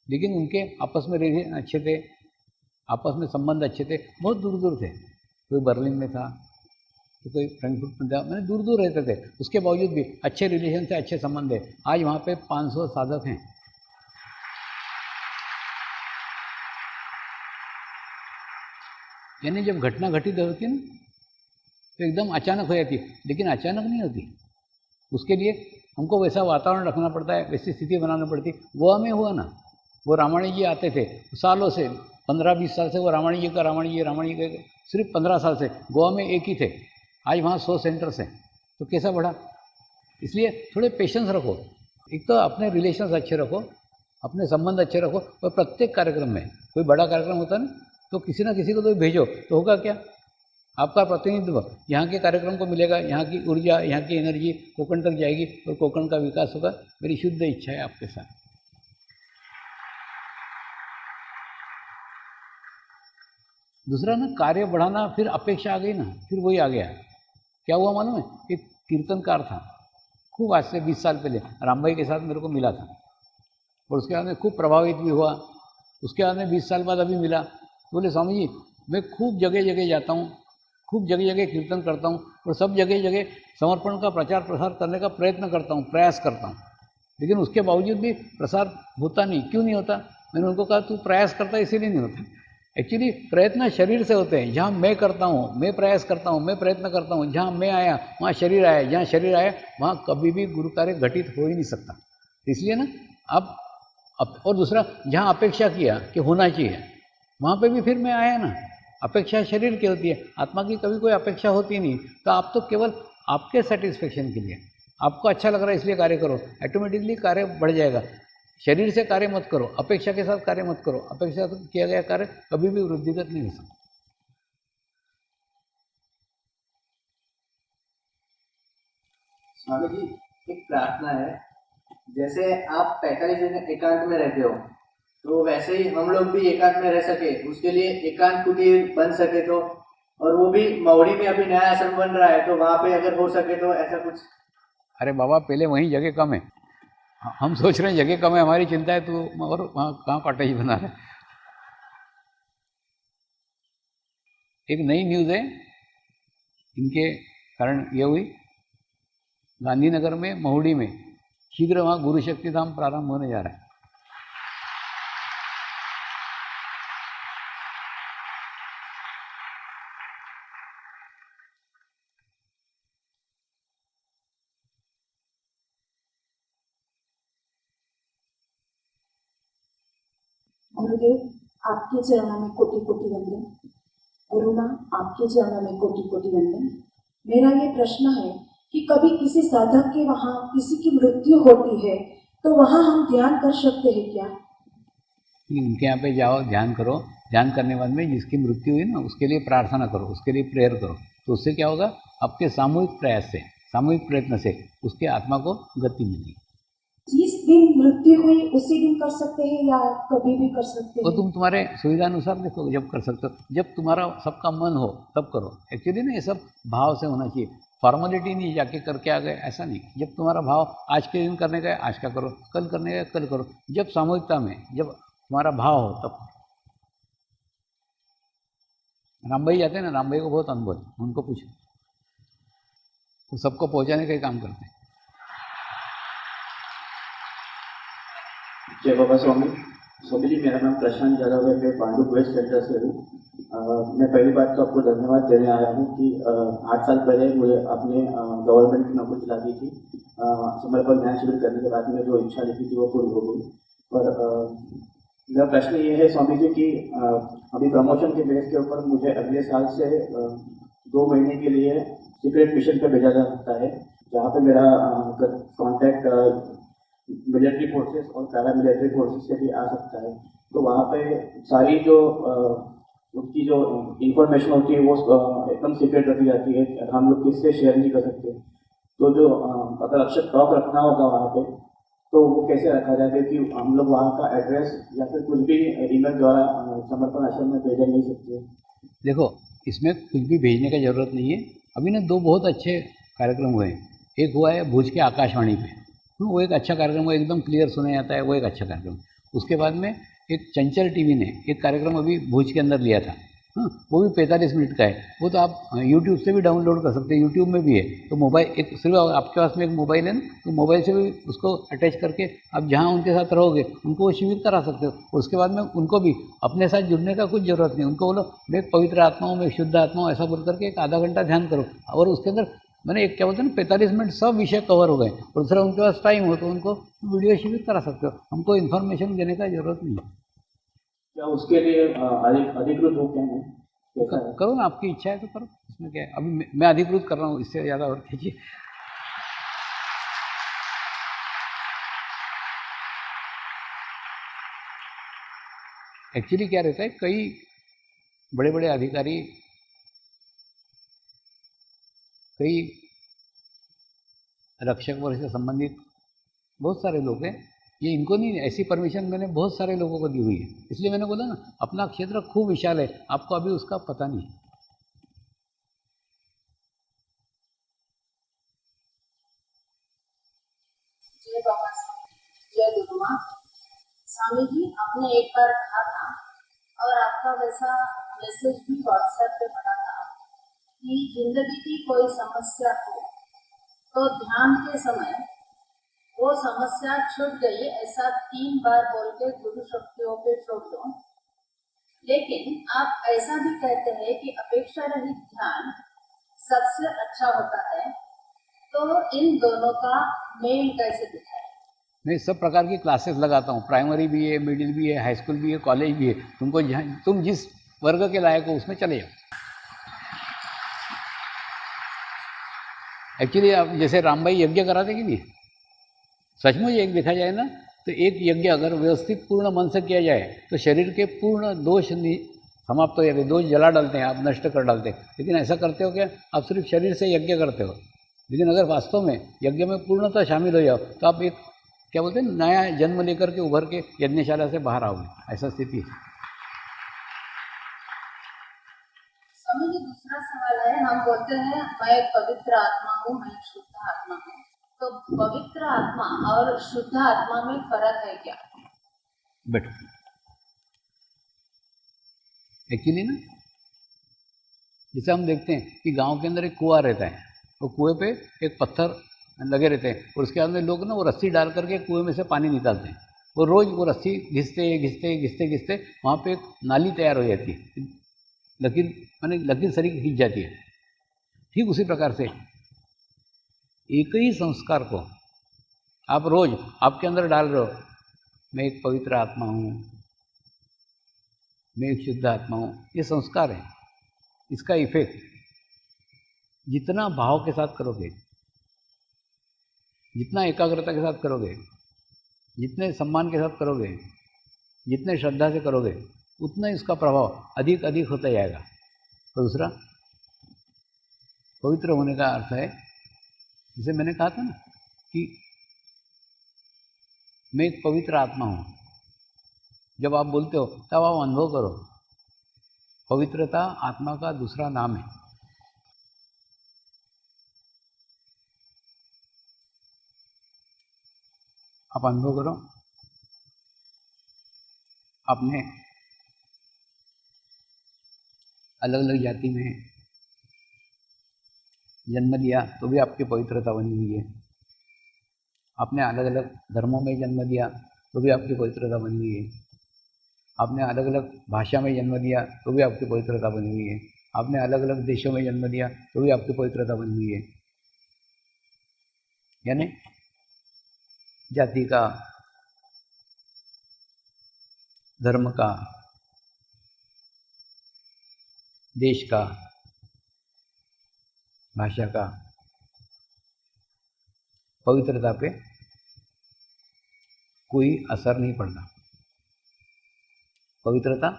लेकिन उनके आपस में रिलेशन अच्छे थे, आपस में संबंध अच्छे थे, बहुत दूर दूर थे। कोई बर्लिन में था तो कोई फ्रैंकफर्ट में था, मैंने दूर दूर रहते थे। उसके बावजूद भी अच्छे रिलेशन थे, अच्छे संबंध है। आज वहाँ पे 500 साधक हैं। यानी जब घटना घटित होती है ना तो एकदम अचानक हो जाती है, लेकिन अचानक नहीं होती। उसके लिए हमको वैसा वातावरण रखना पड़ता है, वैसी स्थिति बनाना पड़ती है। गोवा में हुआ ना, वो रामायण जी आते थे सालों से, 15-20 साल से वो रामायण जी का सिर्फ 15 साल से गोवा में एक ही थे। आज वहाँ 100 सेंटर्स हैं। तो कैसा बढ़ा? इसलिए थोड़े पेशेंस रखो। एक तो अपने रिलेशंस अच्छे रखो, अपने संबंध अच्छे रखो, और प्रत्येक कार्यक्रम में, कोई बड़ा कार्यक्रम होता है ना तो किसी ना किसी को तो भेजो, तो होगा क्या? आपका प्रतिनिधित्व यहाँ के कार्यक्रम को मिलेगा, यहाँ की ऊर्जा, यहाँ की एनर्जी कोंकण तक जाएगी और कोंकण का विकास होगा। मेरी शुद्ध इच्छा है आपके साथ। दूसरा ना, कार्य बढ़ाना, फिर अपेक्षा आ गई ना, फिर वही आ गया। क्या हुआ मालूम है? एक कीर्तनकार था, खूब आज से 20 साल पहले राम भाई के साथ मेरे को मिला था, और उसके बाद में खूब प्रभावित भी हुआ। उसके बाद में 20 साल बाद अभी मिला, तो बोले स्वामी जी मैं खूब जगह जगह जाता हूँ, खूब जगह जगह कीर्तन करता हूँ, और सब जगह जगह समर्पण का प्रचार प्रसार करने का प्रयत्न करता हूँ, प्रयास करता हूँ, लेकिन उसके बावजूद भी प्रसार होता नहीं। क्यों नहीं होता? मैंने उनको कहा तू प्रयास करता है इसीलिए नहीं होता। एक्चुअली प्रयत्न शरीर से होते हैं। जहाँ मैं करता हूँ, मैं प्रयास करता हूँ, मैं प्रयत्न करता हूँ, जहाँ मैं आया वहाँ शरीर आया, जहाँ शरीर आया वहाँ कभी भी गुरु कार्य घटित हो ही नहीं सकता। इसलिए ना आप और दूसरा, जहाँ अपेक्षा किया कि होना चाहिए वहाँ पे भी फिर मैं आया ना। अपेक्षा शरीर की होती है, आत्मा की कभी कोई अपेक्षा होती नहीं। तो आप तो केवल आपके सेटिस्फेक्शन के लिए, आपको अच्छा लग रहा है इसलिए कार्य करो, ऑटोमेटिकली कार्य बढ़ जाएगा। शरीर से कार्य मत करो, अपेक्षा के साथ कार्य मत करो। अपेक्षा से किया गया कार्य कभी भी वृद्धिगत नहीं हो सकता। स्वामी जी, एक प्रार्थना है। जैसे आप 45 दिन एकांत में रहते हो, तो वैसे ही हम लोग भी एकांत में रह सके, उसके लिए एकांत कुटीर बन सके तो, और वो भी महुड़ी में अभी नया आश्रम बन रहा है, तो वहाँ पे अगर हो सके तो ऐसा कुछ। अरे बाबा, पहले वहीं जगह कम है। हम सोच रहे हैं जगह कम है, हमारी चिंता है, तो और वहाँ कहाँ कॉटेज बना रहे। एक नई न्यूज़ है, इनके कारण ये हुई, गांधीनगर में, महुड़ी में शीघ्र वहाँ गुरु शक्ति धाम प्रारंभ होने जा रहा है। गुरुदेव, आपके चरणों में कोटि कोटि वंदन। गुरु माँ, आपके चरणों में कोटि कोटि वंदन। मेरा ये प्रश्न है कि कभी किसी साधक के वहाँ किसी की मृत्यु होती है तो वहाँ हम ध्यान कर सकते हैं क्या? कि उनके यहाँ पे जाओ, ध्यान करो। ध्यान करने के बाद में जिसकी मृत्यु हुई ना, उसके लिए प्रार्थना करो, उसके लिए प्रेयर करो। तो उससे क्या होगा, आपके सामूहिक प्रयास से, सामूहिक प्रयत्न से उसके आत्मा को गति मिलेगी। जिस दिन मृत्यु हुई उसी दिन कर सकते हैं या कभी भी कर सकते वो हैं? तुम तुम्हारे सुविधा अनुसार देखो, जब कर सकते हो, जब तुम्हारा सबका मन हो तब करो। एक्चुअली ना ये सब भाव से होना चाहिए, फॉर्मेलिटी नहीं जाके करके आ गए, ऐसा नहीं। जब तुम्हारा भाव आज के दिन करने का है आज का करो, कल करने का है कल करो, जब सामूहिकता में जब तुम्हारा भाव हो तब। राम भाई जाते हैं ना, राम भाई को बहुत अनुभव है, उनको पूछो, वो सबको पहुंचाने का ही काम करते हैं। जय बाबा स्वामी। स्वामी जी, मेरा नाम प्रशांत यादव है, मैं पांडुप वेस्ट सेंटर से हूँ। मैं पहली बात तो आपको धन्यवाद देने आया हूँ कि 8 साल पहले मुझे आपने गवर्नमेंट की नौकरी दिला दी थी। समर्पण ध्यान शिविर करने के बाद में जो इच्छा लिखी थी वो पूरी हो गई। पर मेरा प्रश्न ये है स्वामी जी कि अभी प्रमोशन के बेस के ऊपर मुझे अगले साल से 2 महीने के लिए सीक्रेट मिशन पे भेजा जा सकता है, जहाँ पे मेरा कॉन्टैक्ट मिलिट्री फोर्सेस और पैरा मिलिट्री फोर्सेस से भी आ सकता है। तो वहाँ पे सारी जो उसकी जो इंफॉर्मेशन होती है वो एकदम सीक्रेट रखी जाती है, हम लोग किससे शेयर नहीं कर सकते। तो जो अगर अक्षर टॉक रखना होगा वहाँ पे, तो वो कैसे रखा जाए, क्योंकि हम लोग वहाँ का एड्रेस या फिर कुछ भी ईमेल द्वारा समर्पण आश्रम में भेजा नहीं सकते। देखो, इसमें कुछ भी भेजने की ज़रूरत नहीं है। अभी ना 2 बहुत अच्छे कार्यक्रम हुए हैं। एक हुआ है भुज के आकाशवाणी पे, वो एक अच्छा कार्यक्रम, वो एकदम क्लियर सुना जाता है, वो एक अच्छा कार्यक्रम। उसके बाद में एक चंचल टीवी ने एक कार्यक्रम अभी भुज के अंदर लिया था, वो भी 45 मिनट का है। वो तो आप यूट्यूब से भी डाउनलोड कर सकते हैं, यूट्यूब में भी है। तो मोबाइल, एक सिर्फ आपके पास में एक मोबाइल है ना, तो मोबाइल से भी उसको अटैच करके आप जहाँ उनके साथ रहोगे उनको वो शिविर करा सकते हो। और उसके बाद में उनको भी अपने साथ जुड़ने का कुछ ज़रूरत नहीं, उनको बोलो मैं एक पवित्र आत्मा हूँ, मैं एक शुद्ध आत्मा हूँ, ऐसा बोल करके एक आधा घंटा ध्यान करो। और उसके अंदर मैंने एक क्या बोलते हैं ना, 45 मिनट सब विषय कवर हो गए। और दूसरा उनके पास टाइम हो तो उनको वीडियो शिविर करा सकते हो, हमको इन्फॉर्मेशन देने का ज़रूरत नहीं है। क्या उसके लिए अधिकृत हो क्या है? करो ना, आपकी इच्छा है तो करो, इसमें क्या है। अभी मैं अधिकृत कर रहा हूँ, इससे ज़्यादा और कीजिए। एक्चुअली क्या रहता है, कई बड़े बड़े अधिकारी, कई रक्षक वर्ग से संबंधित बहुत सारे लोग हैं, ये इनको नहीं, ऐसी परमिशन मैंने बहुत सारे लोगों को दी हुई है। इसलिए मैंने बोला ना, अपना क्षेत्र खूब विशाल है, आपको अभी उसका पता नहीं है। जय बाबा स्वामी, जय गुरु माँ। स्वामी जी, आपने एक बार कहा था और आपका वैसा मैसेज भी व्हाट्सएप पे पड़ा था कि जिंदगी की कोई समस्या हो तो ध्यान के समय वो समस्या छूट गई ऐसा 3 बार बोल के गुरु शक्तियों पे छोड़ दो। लेकिन आप ऐसा भी कहते हैं कि अपेक्षा रहित ध्यान सबसे अच्छा होता है, तो इन दोनों का मेल कैसे दिखाएं? मैं सब प्रकार की क्लासेस लगाता हूँ, प्राइमरी भी है, मिडिल भी है, हाई स्कूल भी है, कॉलेज भी है। तुमको तुम जिस वर्ग के लायक हो उसमें चले जाओ। एक्चुअली आप जैसे राम भाई यज्ञ कराते कि नहीं, सचमुच एक देखा जाए ना, तो एक यज्ञ अगर व्यवस्थित पूर्ण मन से किया जाए तो शरीर के पूर्ण दोष समाप्त हो जाते, दोष जला डालते हैं, आप नष्ट कर डालते हैं। लेकिन ऐसा करते हो क्या, आप सिर्फ शरीर से यज्ञ करते हो। लेकिन अगर वास्तव में यज्ञ में पूर्णतः शामिल हो जाओ तो आप एक क्या बोलते हैं, नया जन्म लेकर के उभर के यज्ञशाला से बाहर आओगे, ऐसा स्थिति है। स्वामी जी, दूसरा सवाल है, हम बोलते हैं मैं एक पवित्र आत्मा हूँ, मैं एक शुद्ध आत्मा हूँ। तो पवित्र आत्मा और शुद्ध आत्मा में फर्क है क्या? बैठो। एक्चुअली ना, जैसे हम देखते हैं कि गांव के अंदर एक कुआं रहता है, वो कुएं पे एक पत्थर लगे रहते हैं और उसके अंदर लोग ना वो रस्सी डाल करके कुएं में से पानी निकालते हैं। वो रोज वो रस्सी घिसते घिसते घिसते घिसते वहाँ पे एक नाली तैयार हो जाती है, लकीर माने लकीर सरी खींच जाती है। ठीक उसी प्रकार से एक ही संस्कार को आप रोज आपके अंदर डाल रहे हो, मैं एक पवित्र आत्मा हूँ, मैं एक शुद्ध आत्मा हूँ, ये संस्कार है। इसका इफेक्ट जितना भाव के साथ करोगे, जितना एकाग्रता के साथ करोगे, जितने सम्मान के साथ करोगे, जितने श्रद्धा से करोगे, उतना इसका प्रभाव अधिक अधिक होता जाएगा। और दूसरा, पवित्र होने का अर्थ है, जिसे मैंने कहा था ना कि मैं एक पवित्र आत्मा हूँ। जब आप बोलते हो तब आप अनुभव करो, पवित्रता आत्मा का दूसरा नाम है। आप अनुभव करो, आपने अलग अलग जाति में जन्म लिया तो भी आपकी पवित्रता बनी हुई है। आपने अलग अलग धर्मों में जन्म लिया तो भी आपकी पवित्रता बनी हुई है। आपने अलग अलग भाषा में जन्म लिया तो भी आपकी पवित्रता बनी हुई है। आपने अलग अलग देशों में जन्म लिया तो भी आपकी पवित्रता बनी हुई है। यानी जाति का, धर्म का, देश का, भाषा का पवित्रता पे कोई असर नहीं पड़ता। पवित्रता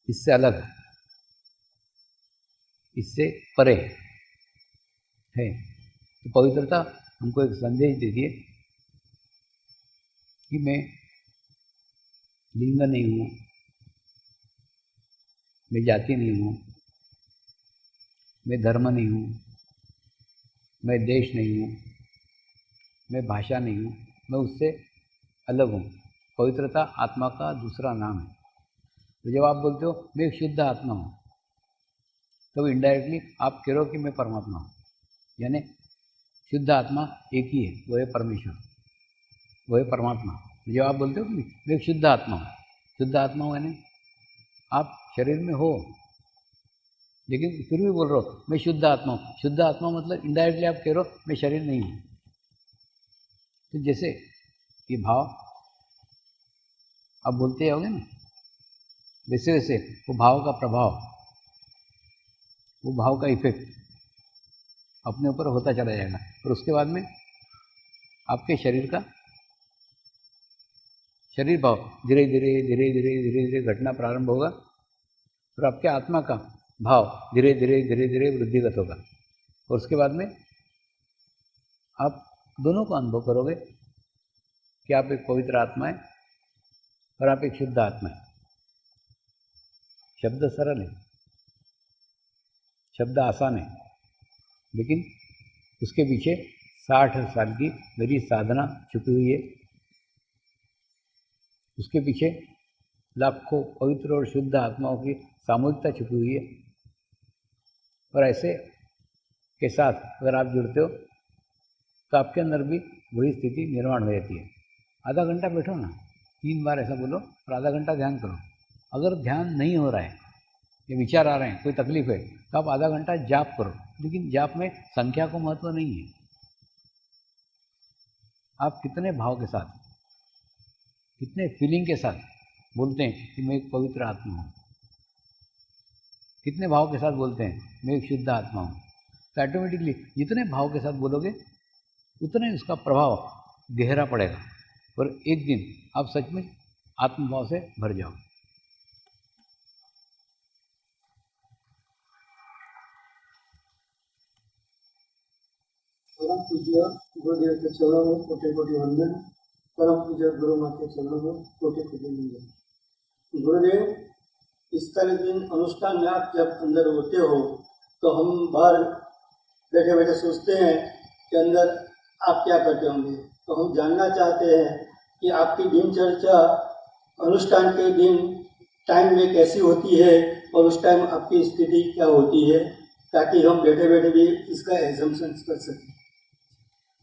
इससे अलग, इससे परे है। तो पवित्रता हमको एक संदेश देती है कि मैं लिंग नहीं हूँ, मैं जाति नहीं हूँ, मैं धर्म नहीं हूँ, मैं देश नहीं हूँ, मैं भाषा नहीं हूँ, मैं उससे अलग हूँ। पवित्रता आत्मा का दूसरा नाम है। तो जब आप बोलते हो मैं एक शुद्ध आत्मा हूँ, तो इनडायरेक्टली आप कह रहे हो कि मैं परमात्मा हूँ। यानी शुद्ध आत्मा एक ही है, वो है परमेश्वर, वो है परमात्मा। जब आप बोलते हो कि मैं एक शुद्ध आत्मा हूँ, शुद्ध आत्मा हूँ यानी आप शरीर में हो, लेकिन फिर भी बोल रहे हो मैं शुद्ध आत्मा हूँ। शुद्ध आत्मा मतलब इनडायरेक्टली आप कह रहे हो मैं शरीर नहीं हूँ। तो जैसे ये भाव आप बोलते होगे ना, वैसे वैसे वो भाव का प्रभाव, वो भाव का इफेक्ट अपने ऊपर होता चला जाएगा। और उसके बाद में आपके शरीर का, शरीर भाव धीरे धीरे धीरे धीरे धीरे धीरे घटना प्रारंभ होगा और आपके आत्मा का भाव धीरे धीरे धीरे धीरे वृद्धिगत होगा। और उसके बाद में आप दोनों को अनुभव करोगे कि आप एक पवित्र आत्मा है और आप एक शुद्ध आत्मा है। शब्द सरल है, शब्द आसान है, लेकिन उसके पीछे 60 साल की मेरी साधना छुपी हुई है। उसके पीछे लाखों पवित्र और शुद्ध आत्माओं की सामूहिकता छुपी हुई है। और ऐसे के साथ अगर आप जुड़ते हो तो आपके अंदर भी वही स्थिति निर्माण हो जाती है। आधा घंटा बैठो ना, 3 बार ऐसा बोलो और आधा घंटा ध्यान करो। अगर ध्यान नहीं हो रहा है, ये विचार आ रहे हैं, कोई तकलीफ है, तो आप आधा घंटा जाप करो। लेकिन जाप में संख्या को महत्व नहीं है, आप कितने भाव के साथ, कितने फीलिंग के साथ बोलते हैं कि मैं एक पवित्र आत्मा हूँ, कितने भाव के साथ बोलते हैं मैं एक शुद्ध आत्मा हूँ। तो ऑटोमेटिकली जितने भाव के साथ बोलोगे उतने उसका प्रभाव गहरा पड़ेगा और एक दिन आप सचमुच आत्मभाव से भर जाओ। परम पूज्य गुरुदेव के चरणों में कोटि कोटि वंदन। परम पूज्य गुरु माँ के चरणों में कोटि कोटि वंदन। गुरुदेव, इस तरह दिन अनुष्ठान में आप जब अंदर होते हो तो हम बाहर बैठे बैठे सोचते हैं कि अंदर आप क्या करते होंगे। तो हम जानना चाहते हैं कि आपकी दिनचर्या अनुष्ठान के दिन टाइम में कैसी होती है और उस टाइम आपकी स्थिति क्या होती है, ताकि हम बैठे बैठे भी इसका एग्जाम्पशन कर सकें।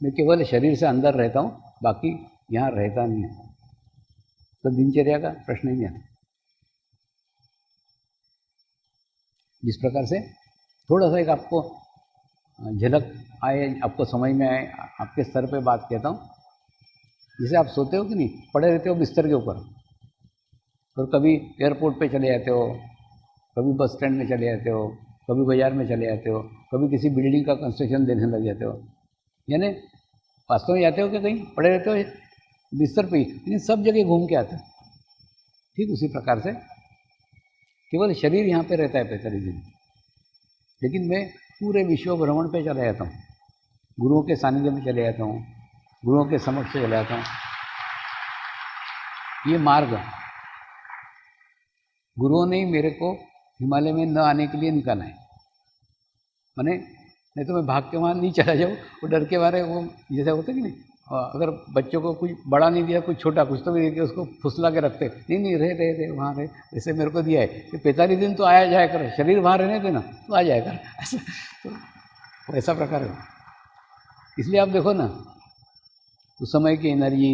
मैं केवल शरीर से अंदर रहता हूँ, बाकी यहाँ रहता नहीं है, तो दिनचर्या का प्रश्न ही नहीं आता। जिस प्रकार से थोड़ा सा एक आपको झलक आए, आपको समझ में आए, आपके स्तर पे बात कहता हूँ। जैसे आप सोते हो कि नहीं, पड़े रहते हो बिस्तर के ऊपर, और कभी एयरपोर्ट पे चले जाते हो, कभी बस स्टैंड में चले जाते हो, कभी बाजार में चले जाते हो, कभी किसी बिल्डिंग का कंस्ट्रक्शन देखने लग जाते हो। यानी वास्तव में जाते हो क्या कहीं पड़े रहते हो बिस्तर पे ही, लेकिन सब जगह घूम के आते हो। ठीक उसी प्रकार से केवल शरीर यहाँ पे रहता है 45 दिन, लेकिन मैं पूरे विश्व भ्रमण पे चला जाता हूँ, गुरुओं के सानिध्य में चले जाता हूँ, गुरुओं के समक्ष चले जाता हूँ। ये मार्ग गुरुओं ने ही मेरे को हिमालय में न आने के लिए निकाला है। मैंने नहीं तो मैं भाग के वहाँ नहीं चला जाऊँ, वो डर के मारे, वो जैसे होता कि नहीं, अगर बच्चों को कुछ बड़ा नहीं दिया, कुछ छोटा कुछ तो भी दे के उसको फुसला के रखते, नहीं रहे वहाँ रहे, वैसे मेरे को दिया है कि 45 दिन तो आया जाया कर, शरीर वहाँ रहने देना तो आ जाया कर, ऐसा तो ऐसा प्रकार है। इसलिए आप देखो ना, उस समय की एनर्जी,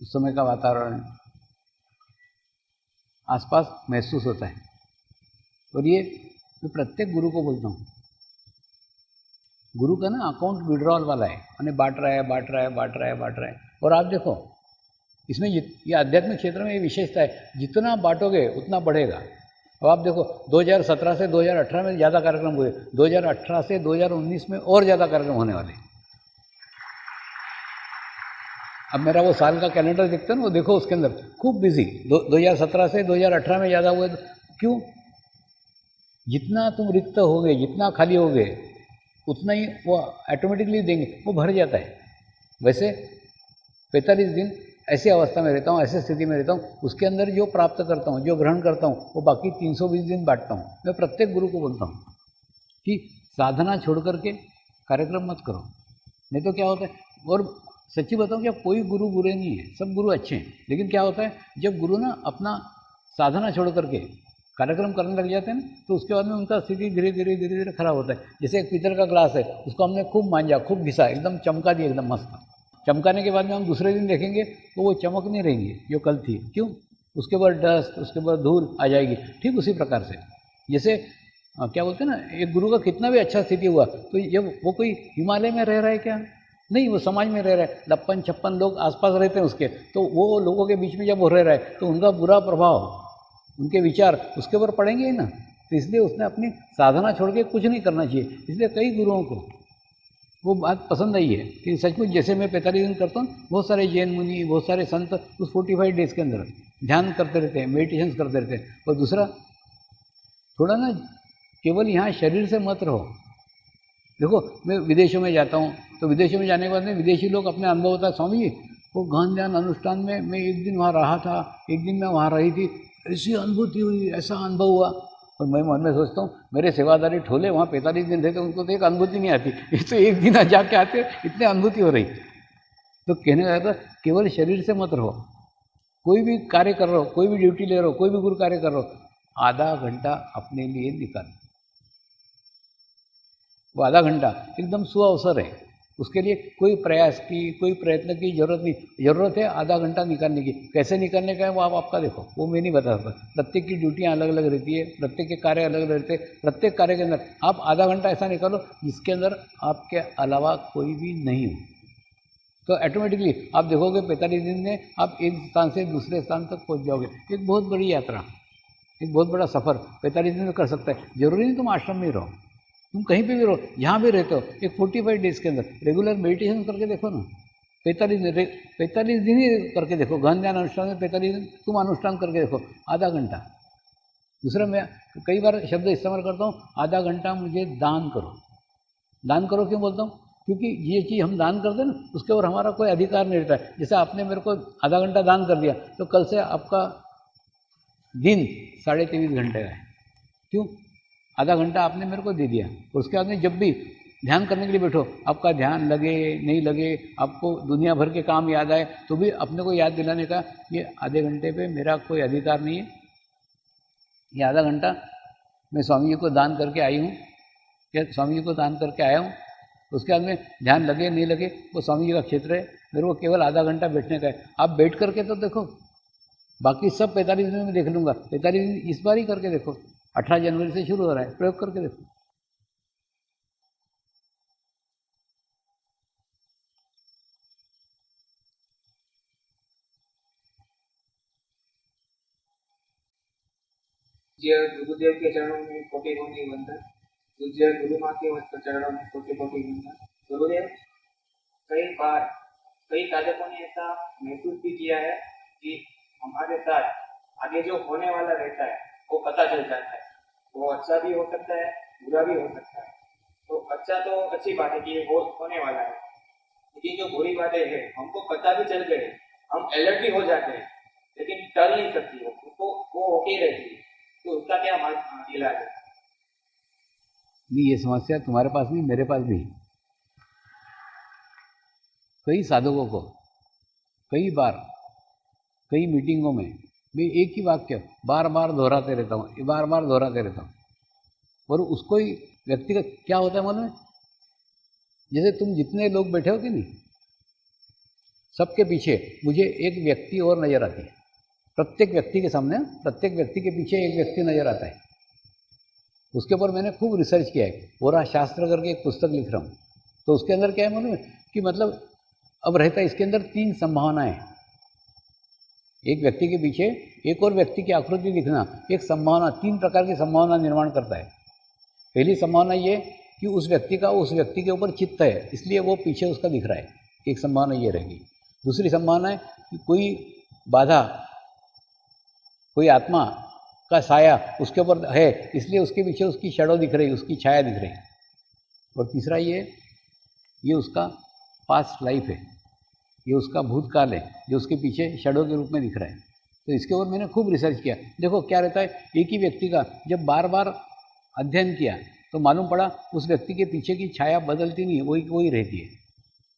उस समय का वातावरण आसपास महसूस होता है। और ये मैं प्रत्येक गुरु को बोलता हूँ, गुरु का ना अकाउंट विड्रॉल वाला है, मैंने बांट रहा है। और आप देखो इसमें ये आध्यात्मिक क्षेत्र में ये विशेषता है, जितना बांटोगे उतना बढ़ेगा। अब आप देखो 2017 से 2018 में ज़्यादा कार्यक्रम हुए, 2018 से 2019 में और ज़्यादा कार्यक्रम होने वाले। अब मेरा वो साल का कैलेंडर देखते हो ना, वो देखो उसके अंदर खूब बिजी, 2017 से 2018 में ज़्यादा हुए। क्यों? जितना तुम रिक्त होगे, जितना खाली होगे, उतना ही वो ऑटोमेटिकली देंगे, वो भर जाता है। वैसे 45 दिन ऐसी अवस्था में रहता हूँ, ऐसी स्थिति में रहता हूँ, उसके अंदर जो प्राप्त करता हूँ, जो ग्रहण करता हूँ, वो बाकी 320 दिन बांटता हूँ। मैं प्रत्येक गुरु को बोलता हूँ कि साधना छोड़ करके कार्यक्रम मत करो, नहीं तो क्या होता है। और सच्ची बताऊँ क्या, कोई गुरु बुरे नहीं है, सब गुरु अच्छे हैं। लेकिन क्या होता है, जब गुरु ना अपना साधना छोड़ करके कार्यक्रम करने लग जाते हैं ना, तो उसके बाद में उनका स्थिति धीरे धीरे खराब होता है। जैसे एक पीतल का ग्लास है, उसको हमने खूब मांझा, खूब घिसा, एकदम चमका दिया, एकदम मस्त। चमकाने के बाद में हम दूसरे दिन देखेंगे तो वो चमक नहीं रहेंगी जो कल थी। क्यों? उसके बाद डस्ट, उसके बाद धूल आ जाएगी। ठीक उसी प्रकार से जैसे क्या बोलते हैं ना, एक गुरु का कितना भी अच्छा स्थिति हुआ, तो जब वो कोई हिमालय में रह रहा है क्या? नहीं, वो समाज में रह रहा है, 56 लोग आसपास रहते हैं उसके, तो वो लोगों के बीच में जब वो रह रहा है तो उनका बुरा प्रभाव, उनके विचार उसके ऊपर पड़ेंगे ही ना। तो इसलिए उसने अपनी साधना छोड़ के कुछ नहीं करना चाहिए। इसलिए कई गुरुओं को वो बात पसंद आई है कि सचमुच जैसे मैं 45 दिन करता हूँ, बहुत सारे जैन मुनि, बहुत सारे संत उस 45 डेज के अंदर ध्यान करते रहते हैं, मेडिटेशन करते रहते हैं। और दूसरा, थोड़ा ना केवल यहाँ शरीर से मत रहो। देखो मैं विदेशों में जाता हूँ, तो विदेशों में जाने के बाद में विदेशी लोग अपने अनुभव होता है, स्वामी जी वो गहन ध्यान अनुष्ठान में मैं एक दिन वहाँ रहा था, एक दिन मैं वहाँ रही थी, ऐसी अनुभूति हुई, ऐसा अनुभव हुआ। और मैं मन में सोचता हूँ, मेरे सेवादारी ठोले वहाँ 45 दिन रहते, उनको तो एक अनुभूति नहीं आती, ये तो एक दिन जाके आते इतने अनुभूति हो रही। तो कहने लगा था, केवल शरीर से मत रहो, कोई भी कार्य कर रहे हो, कोई भी ड्यूटी ले रहे हो, कोई भी गुरु कार्य कर रहे हो, आधा घंटा अपने लिए निकालो। वो आधा घंटा एकदम सुअवसर है, उसके लिए कोई प्रयास की, कोई प्रयत्न की जरूरत नहीं। जरूरत है आधा घंटा निकालने की। कैसे निकालने का है वो आप आपका देखो, वो मैं नहीं बता सकता। प्रत्येक की ड्यूटियाँ अलग अलग रहती है, प्रत्येक के कार्य अलग अलग रहते हैं। प्रत्येक कार्य के अंदर आप आधा घंटा ऐसा निकालो जिसके अंदर आपके अलावा कोई भी नहीं हो, तो ऑटोमेटिकली आप देखोगे 45 दिन में आप एक स्थान से दूसरे स्थान तक पहुँच जाओगे। एक बहुत बड़ी यात्रा, एक बहुत बड़ा सफ़र 45 दिन में कर सकता है। जरूरी नहीं तुम आश्रम में रहो, तुम कहीं पे भी रहो, जहाँ भी रहते हो, एक 45 डेज के अंदर रेगुलर मेडिटेशन करके देखो ना। 45 दिन ही करके देखो, गहन ध्यान अनुष्ठान में 45 दिन तुम अनुष्ठान करके देखो, आधा घंटा। दूसरा, मैं कई बार शब्द इस्तेमाल करता हूँ, आधा घंटा मुझे दान करो। दान करो क्यों बोलता हूँ? क्योंकि ये चीज़ हम दान करते हैं ना, उसके ऊपर हमारा कोई अधिकार नहीं रहता है। जैसे आपने मेरे को आधा घंटा दान कर दिया, तो कल से आपका दिन 23.5 घंटे का है। क्यों? आधा घंटा आपने मेरे को दे दिया। उसके बाद में जब भी ध्यान करने के लिए बैठो, आपका ध्यान लगे नहीं लगे, आपको दुनिया भर के काम याद आए, तो भी अपने को याद दिलाने का ये आधे घंटे पे मेरा कोई अधिकार नहीं है। ये आधा घंटा मैं स्वामी जी को दान करके आई हूँ, या स्वामी जी को दान करके आया हूँ। उसके बाद में ध्यान लगे नहीं लगे वो स्वामी जी का क्षेत्र है, मेरे को केवल आधा घंटा बैठने का है। आप बैठ करके तो देखो, बाकी सब 45 दिन में देख लूँगा, 45 दिन इस बार ही करके देखो। 18 जनवरी से शुरू हो रहा है, प्रयोग करके देखो। पूज्य गुरुदेव के चरणों में कोटि कोटि वंदन। पूज्य गुरु माँ के चरणों में कोटि कोटि वंदन। गुरुदेव, कई बार कई साधकों ने ऐसा महसूस भी किया है कि हमारे साथ आगे जो होने वाला रहता है वो पता चल जाता है। वो अच्छा भी हो सकता है, बुरा भी हो सकता है। तो अच्छा तो अच्छी बात है कि ये होने वाला है, लेकिन जो बुरी बातें हैं हमको पता भी चल गए, हम अलर्ट भी हो जाते हैं, लेकिन टल नहीं सकती वो होके ही रहती है। तो उसका क्या इलाज है? नहीं, ये समस्या तुम्हारे पास नहीं, मेरे पास भी है। कई साधकों को कई बार कई मीटिंगों में मैं एक ही वाक्य बार बार दोहराते रहता हूँ, बार बार दोहराते रहता हूँ, और उसको ही व्यक्तिगत क्या होता है मालूम है? जैसे तुम जितने लोग बैठे हो कि नहीं, सबके पीछे मुझे एक व्यक्ति और नज़र आती है। प्रत्येक व्यक्ति के सामने, प्रत्येक व्यक्ति के पीछे एक व्यक्ति नज़र आता है। उसके ऊपर मैंने खूब रिसर्च किया है, और शास्त्र करके एक पुस्तक लिख रहा हूँ। तो उसके अंदर क्या है मालूम है कि मतलब अब रहता है इसके अंदर 3 संभावनाएं। एक व्यक्ति के पीछे एक और व्यक्ति की आकृति दिखना एक संभावना, 3 प्रकार की संभावना निर्माण करता है। पहली संभावना ये कि उस व्यक्ति का उस व्यक्ति के ऊपर चित्त है, इसलिए वो पीछे उसका दिख रहा है, एक संभावना ये रहेगी। दूसरी संभावना है कि कोई बाधा, कोई आत्मा का साया उसके ऊपर है, इसलिए उसके पीछे उसकी शैडो दिख रही, उसकी छाया दिख रही। और तीसरा ये उसका पास्ट लाइफ है, ये उसका भूतकाल है जो उसके पीछे शैडो के रूप में दिख रहा है। तो इसके ऊपर मैंने खूब रिसर्च किया। देखो क्या रहता है, एक ही व्यक्ति का जब बार बार अध्ययन किया तो मालूम पड़ा उस व्यक्ति के पीछे की छाया बदलती नहीं है, वही रहती है।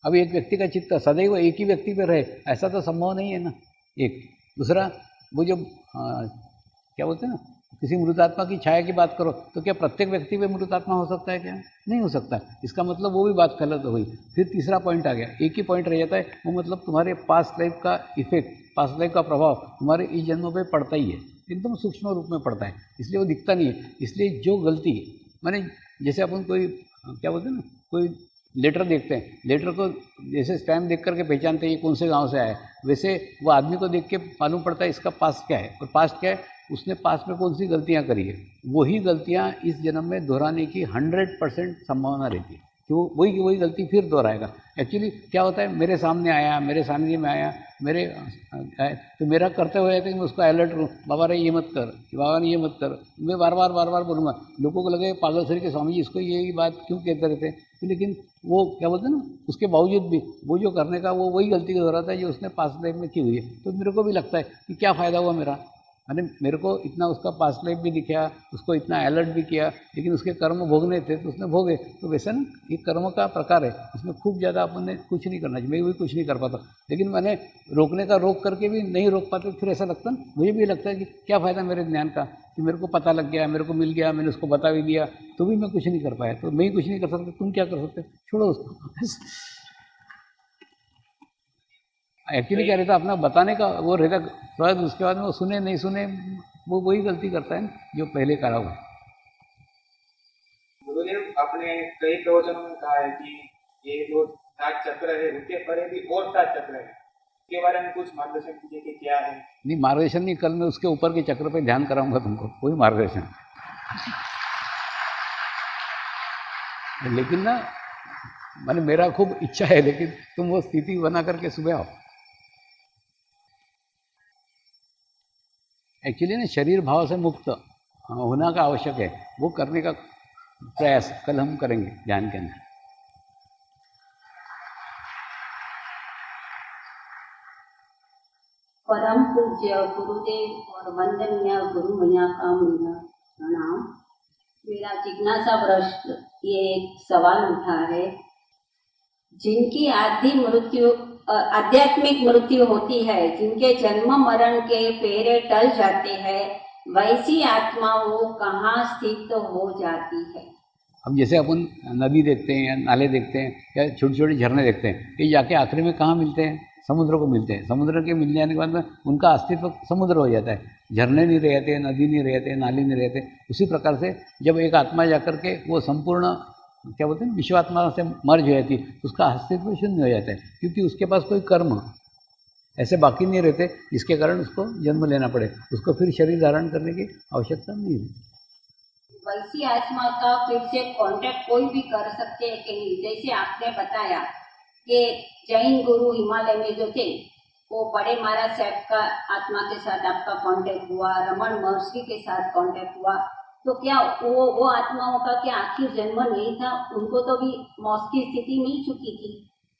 अब एक व्यक्ति का चित्त सदैव एक ही व्यक्ति पर रहे ऐसा तो संभव नहीं है ना। एक दूसरा, वो जो क्या बोलते हैं ना, किसी मृतात्मा की छाया की बात करो तो क्या प्रत्येक व्यक्ति पे मृतात्मा हो सकता है? क्या नहीं हो सकता। इसका मतलब वो भी बात गलत हुई। फिर तीसरा पॉइंट आ गया, एक ही पॉइंट रह जाता है, वो मतलब तुम्हारे पास्ट लाइफ का इफेक्ट, पास्ट लाइफ का प्रभाव तुम्हारे इस जन्मों पे पड़ता ही है, एकदम सूक्ष्म रूप में पड़ता है, इसलिए वो दिखता नहीं है। इसलिए जो गलती माने, जैसे अपन कोई क्या बोलते हैं ना, कोई लेटर देखते हैं, लेटर को जैसे स्टैम्प देख करके पहचानते हैं ये कौन से गांव से आया है, वैसे वो आदमी को देख के मालूम पड़ता है इसका पास्ट क्या है। और पास्ट क्या है, उसने पास्ट में कौन सी गलतियां करी है, वही गलतियां इस जन्म में दोहराने की 100% संभावना रहती है कि वो वही गलती फिर दोहराएगा। एक्चुअली क्या होता है, मेरे सामने आया, मेरे सामने में आया, तो मेरा करते हुए कि मैं उसको अलर्ट करूँ, बाबा रे ये मत कर, बाबा ने ये मत कर, मैं बार बार बोलूँगा। लोगों को लगे पागल सर के स्वामी जी इसको ये बात क्यों कहते रहते हैं, तो लेकिन वो क्या बोलते हैं ना, उसके बावजूद भी वो जो करने का वो वही गलती दोहराता है जो उसने पास्ट लाइफ में की हुई है। तो मेरे को भी लगता है कि क्या फ़ायदा हुआ मेरा, मैंने मेरे को इतना उसका पास्ट लाइफ भी दिखाया, उसको इतना अलर्ट भी किया, लेकिन उसके कर्म भोगने थे तो उसने भोगे। तो वैसे ना ये कर्म का प्रकार है, इसमें खूब ज़्यादा अपन ने कुछ नहीं करना चाहिए। मैं भी कुछ नहीं कर पाता, लेकिन मैंने रोकने का रोक करके भी नहीं रोक पाते, फिर ऐसा लगता ना, मुझे भी लगता है कि क्या फ़ायदा मेरे ज्ञान का, कि मेरे को पता लग गया, मेरे को मिल गया, मैंने उसको बता भी दिया, तो भी मैं कुछ नहीं कर पाया। तो मैं ही कुछ नहीं कर सकता, तुम क्या कर सकते, छोड़ो उसको। एक्चुअली क्या रहता, अपना बताने का वो रहता थोड़ा, उसके बाद में वो सुने नहीं सुने, वो वही गलती करता है जो पहले करा हुआ। गुरुदेव, आपने कई प्रवचनों में कहा है कि ये जो 7 चक्र है उसके परे भी और 7 चक्र है, इसके बारे में कुछ मार्गदर्शन कीजिए कि क्या है। नहीं, मार्गदर्शन नहीं, कल मैं उसके ऊपर के चक्र पे ध्यान कराऊंगा तुमको, कोई मार्गदर्शन। लेकिन ना माने मेरा खूब इच्छा है, लेकिन तुम वो स्थिति बना करके सुबह आओ। एक्चुअली ना शरीर भाव से मुक्त होना का आवश्यक है, वो करने का प्रयास कल हम करेंगे ध्यान के अंदर। परम पूज्य गुरुदेव और वंदनीय गुरु मैया का मेरा प्रणाम। मेरा जिज्ञासा प्रश्न ये एक सवाल उठा है, जिनकी आध्यात्मिक मृत्यु होती है, जिनके जन्म मरण के फेरे टल जाते हैं, वैसी आत्माओं कहाँ स्थित हो जाती है? अब जैसे अपन नदी देखते हैं या नाले देखते हैं या छोटे छोटे झरने देखते हैं, ये जाके आखिरी में कहाँ मिलते हैं? समुद्र को मिलते हैं। समुद्र के मिल जाने के बाद में उनका अस्तित्व समुद्र हो जाता है, झरने नहीं रहते, नदी नहीं रहते, नाली नहीं रहते। उसी प्रकार से जब एक आत्मा जाकर के वो संपूर्ण क्या बोलते हैं विश्वात्मा से मर्ज हो जाती है, उसका अस्तित्व शून्य हो जाता है, क्योंकि उसके पास कोई कर्म ऐसे बाकी नहीं रहते जिसके कारण उसको जन्म लेना पड़े, उसको फिर शरीर धारण करने की आवश्यकता नहीं रहती। वैसी आत्मा का फिर से कांटेक्ट कोई भी कर सकते हैं कि नहीं? जैसे आपने बताया कि जैन गुरु हिमालय में जो थे वो बड़े महाराज साहब का आत्मा के साथ आपका कांटेक्ट हुआ, रमन महर्षि के साथ कांटेक्ट हुआ, तो क्या वो आत्माओं का क्या आखिर जन्म नहीं था? उनको तो भी मौत की स्थिति मिल चुकी थी।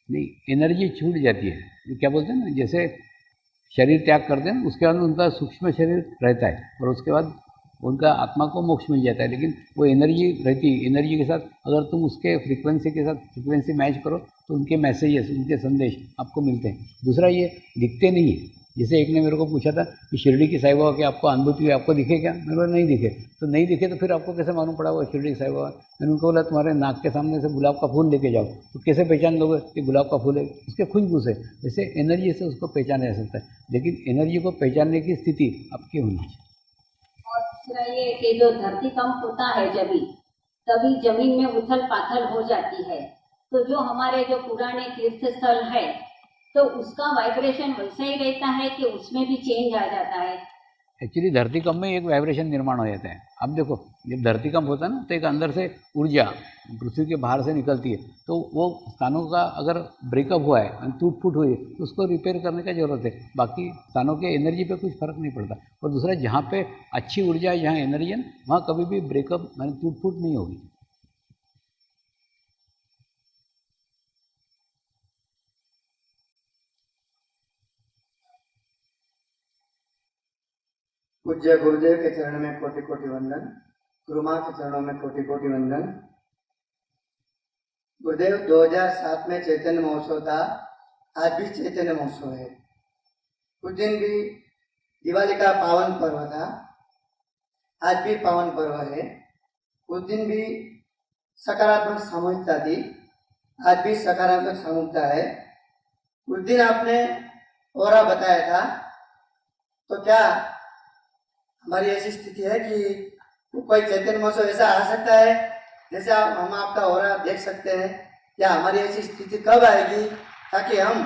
नहीं, एनर्जी छूट जाती है। ये क्या बोलते हैं ना, जैसे शरीर त्याग करते हैं उसके बाद उनका सूक्ष्म शरीर रहता है और उसके बाद उनका आत्मा को मोक्ष मिल जाता है, लेकिन वो एनर्जी रहती है। एनर्जी के साथ अगर तुम उसके फ्रीक्वेंसी के साथ फ्रीक्वेंसी मैच करो तो उनके मैसेजेस, उनके संदेश आपको मिलते हैं। दूसरा, ये दिखते नहीं है। जैसे एक ने मेरे को पूछा था कि शिरडी की साईं बाबा की आपको अनुभूति हुई, आपको दिखे क्या? मेरे को नहीं दिखे। तो नहीं दिखे तो फिर आपको कैसे मालूम पड़ा वो शिरडी की साईं बाबा? मैंने उनको बोला तुम्हारे नाक के सामने से गुलाब का फूल लेके जाओ, तो कैसे पहचान लोगे कि गुलाब का फूल है? उसके खुशबू से। वैसे एनर्जी से उसको पहचाना जा सकता है, लेकिन एनर्जी को पहचानने की स्थिति आपकी होनी चाहिए। और दूसरा ये कि जो धरती कंप होता है जब तभी जमीन में उथल पाथल हो जाती है, तो जो हमारे जो पुराने तीर्थ स्थल है तो उसका वाइब्रेशन वैसा ही रहता है कि उसमें भी चेंज आ जाता है? एक्चुअली धरतीकंप में एक वाइब्रेशन निर्माण हो जाता है। अब देखो, जब धरतीकंप होता है ना तो एक अंदर से ऊर्जा पृथ्वी के बाहर से निकलती है, तो वो स्थानों का अगर ब्रेकअप हुआ है, टूट फूट हुई है, तो उसको रिपेयर करने का जरूरत है। बाकी स्थानों के एनर्जी पे कुछ फर्क नहीं पड़ता। और दूसरा, जहाँ पे अच्छी ऊर्जा है, जहाँ एनर्जी है, वहाँ कभी भी ब्रेकअप माने टूट फूट नहीं होगी। पूज्य गुरुदेव के चरण में कोटि कोटि वंदन, गुरु माँ के चरणों में कोटि कोटि वंदन। गुरुदेव, 2007 में चैतन्य महोत्सव था, आज भी चैतन्य महोत्सव है। उस दिन भी दिवाली का पावन पर्व था, आज भी पावन पर्व है। उस दिन भी सकारात्मक सामूहिकता थी, आज भी सकारात्मक सामूहिकता है। उस दिन आपने ओरा बताया था, तो क्या हमारी ऐसी स्थिति है कि कोई चैतन्य महोत्सव ऐसा आ सकता है जैसे हम आपका ओरा देख सकते हैं? क्या हमारी ऐसी स्थिति कब आएगी ताकि हम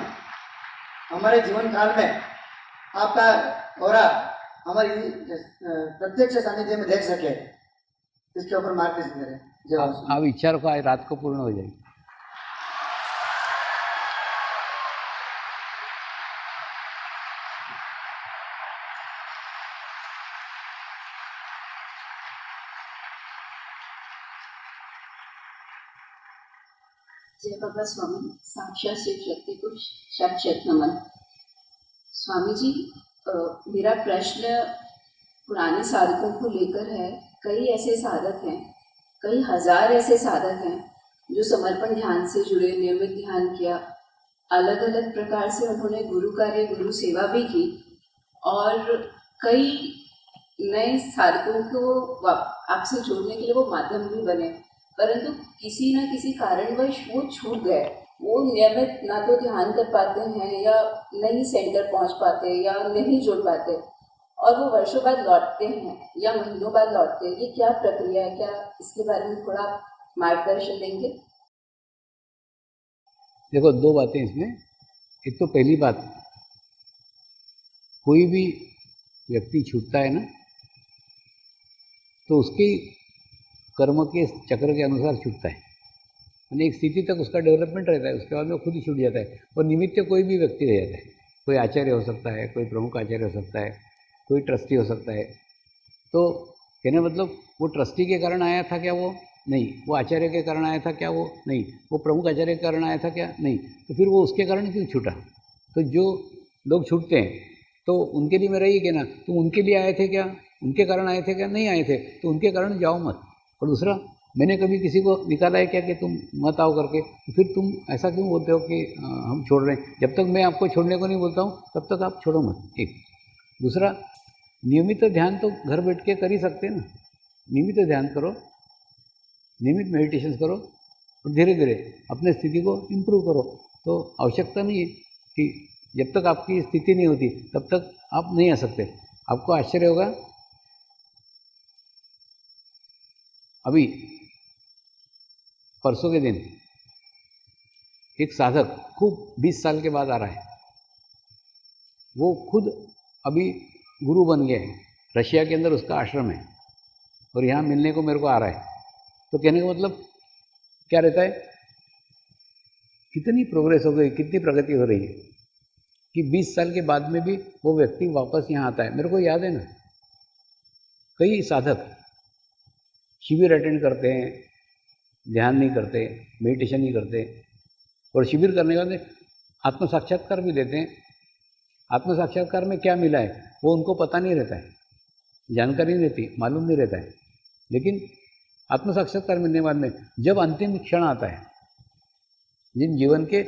हमारे जीवन काल में आपका ओरा हमारी प्रत्यक्ष सानिध्य में देख सके? इसके ऊपर मार्गदर्शन करें। जय। आप इच्छा रखो, आज रात को पूर्ण हो जाएगी। जय बाबा स्वामी, साक्षात शिव शक्ति को शत शत नमन। स्वामी जी, मेरा प्रश्न पुराने साधकों को लेकर है। कई ऐसे साधक हैं, कई हजार ऐसे साधक हैं जो समर्पण ध्यान से जुड़े, नियमित ध्यान किया, अलग अलग प्रकार से उन्होंने गुरु कार्य, गुरु सेवा भी की, और कई नए साधकों को आपसे जोड़ने के लिए वो माध्यम भी बने, परंतु किसी न किसी कारणवश वो छूट गए। वो नियमित ना तो ध्यान कर पाते हैं, या नहीं सेंटर पहुंच पाते, या नहीं जुड़ पाते, और वो वर्षों बाद लौटते हैं या महीनों बाद लौटते हैं। ये क्या प्रक्रिया है? क्या इसके बारे में थोड़ा मार्गदर्शन देंगे? देखो, दो बातें इसमें। एक तो पहली बात, कोई भी व्यक्ति छूटता है ना तो उसकी कर्म के चक्र के अनुसार छूटता है, यानी एक स्थिति तक उसका डेवलपमेंट रहता है, उसके बाद वो खुद ही छूट जाता है। और निमित्त कोई भी व्यक्ति रह जाता है, कोई आचार्य हो सकता है, कोई प्रमुख आचार्य हो सकता है, कोई ट्रस्टी हो सकता है। तो कहने मतलब वो ट्रस्टी के कारण आया था क्या? वो नहीं। वो आचार्य के कारण आया था क्या? वो नहीं। वो प्रमुख आचार्य के कारण आया था क्या? नहीं। तो फिर वो उसके कारण क्यों छूटा? तो जो लोग छूटते हैं तो उनके लिए मेरा ये कहना, तुम उनके लिए आए थे क्या? उनके कारण आए थे क्या? नहीं आए थे, तो उनके कारण जाओ मत। और दूसरा, मैंने कभी किसी को निकाला है क्या कि तुम मत आओ करके? तो फिर तुम ऐसा क्यों बोलते हो कि हम छोड़ रहे हैं? जब तक मैं आपको छोड़ने को नहीं बोलता हूँ तब तक आप छोड़ो मत। एक। दूसरा, नियमित ध्यान तो घर बैठ के कर ही सकते हैं ना। नियमित ध्यान करो, नियमित मेडिटेशन करो, और धीरे धीरे अपने स्थिति को इम्प्रूव करो। तो आवश्यकता नहीं है कि जब तक आपकी स्थिति नहीं होती तब तक आप नहीं आ सकते। आपको आश्चर्य होगा, अभी परसों के दिन एक साधक खूब 20 साल के बाद आ रहा है। वो खुद अभी गुरु बन गया है, रशिया के अंदर उसका आश्रम है, और यहाँ मिलने को मेरे को आ रहा है, तो कहने का मतलब क्या रहता है, कितनी प्रोग्रेस हो गई, कितनी प्रगति हो रही है कि 20 साल के बाद में भी वो व्यक्ति वापस यहाँ आता है। मेरे को याद है ना, कई साधक शिविर अटेंड करते हैं, ध्यान नहीं करते, मेडिटेशन नहीं करते, और शिविर करने के बाद आत्म साक्षात्कार भी देते हैं। आत्म साक्षात्कार में क्या मिला है वो उनको पता नहीं रहता है, जानकारी नहीं रहती, मालूम नहीं रहता है। लेकिन आत्म साक्षात्कार मिलने के बाद में जब अंतिम क्षण आता है, जिन जीवन के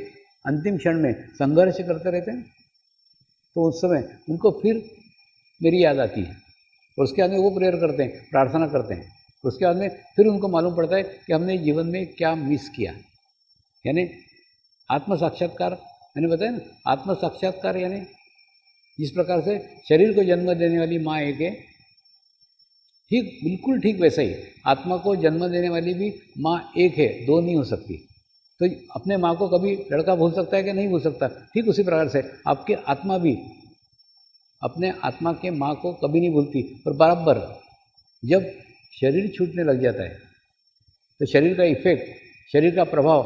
अंतिम क्षण में संघर्ष करते रहते हैं, तो उस समय उनको फिर मेरी याद आती है, और उसके बाद में वो प्रेयर करते हैं, प्रार्थना करते हैं। उसके बाद में फिर उनको मालूम पड़ता है कि हमने जीवन में क्या मिस किया। यानी आत्म साक्षात्कार, मैंने बताया ना, आत्म साक्षात्कार यानी जिस प्रकार से शरीर को जन्म देने वाली माँ एक है, ठीक बिल्कुल ठीक वैसा ही आत्मा को जन्म देने वाली भी माँ एक है, दो नहीं हो सकती। तो अपने माँ को कभी लड़का भूल सकता है कि नहीं भूल सकता, ठीक उसी प्रकार से आपकी आत्मा भी अपने आत्मा के माँ को कभी नहीं भूलती। और बराबर जब शरीर छूटने लग जाता है तो शरीर का इफेक्ट, शरीर का प्रभाव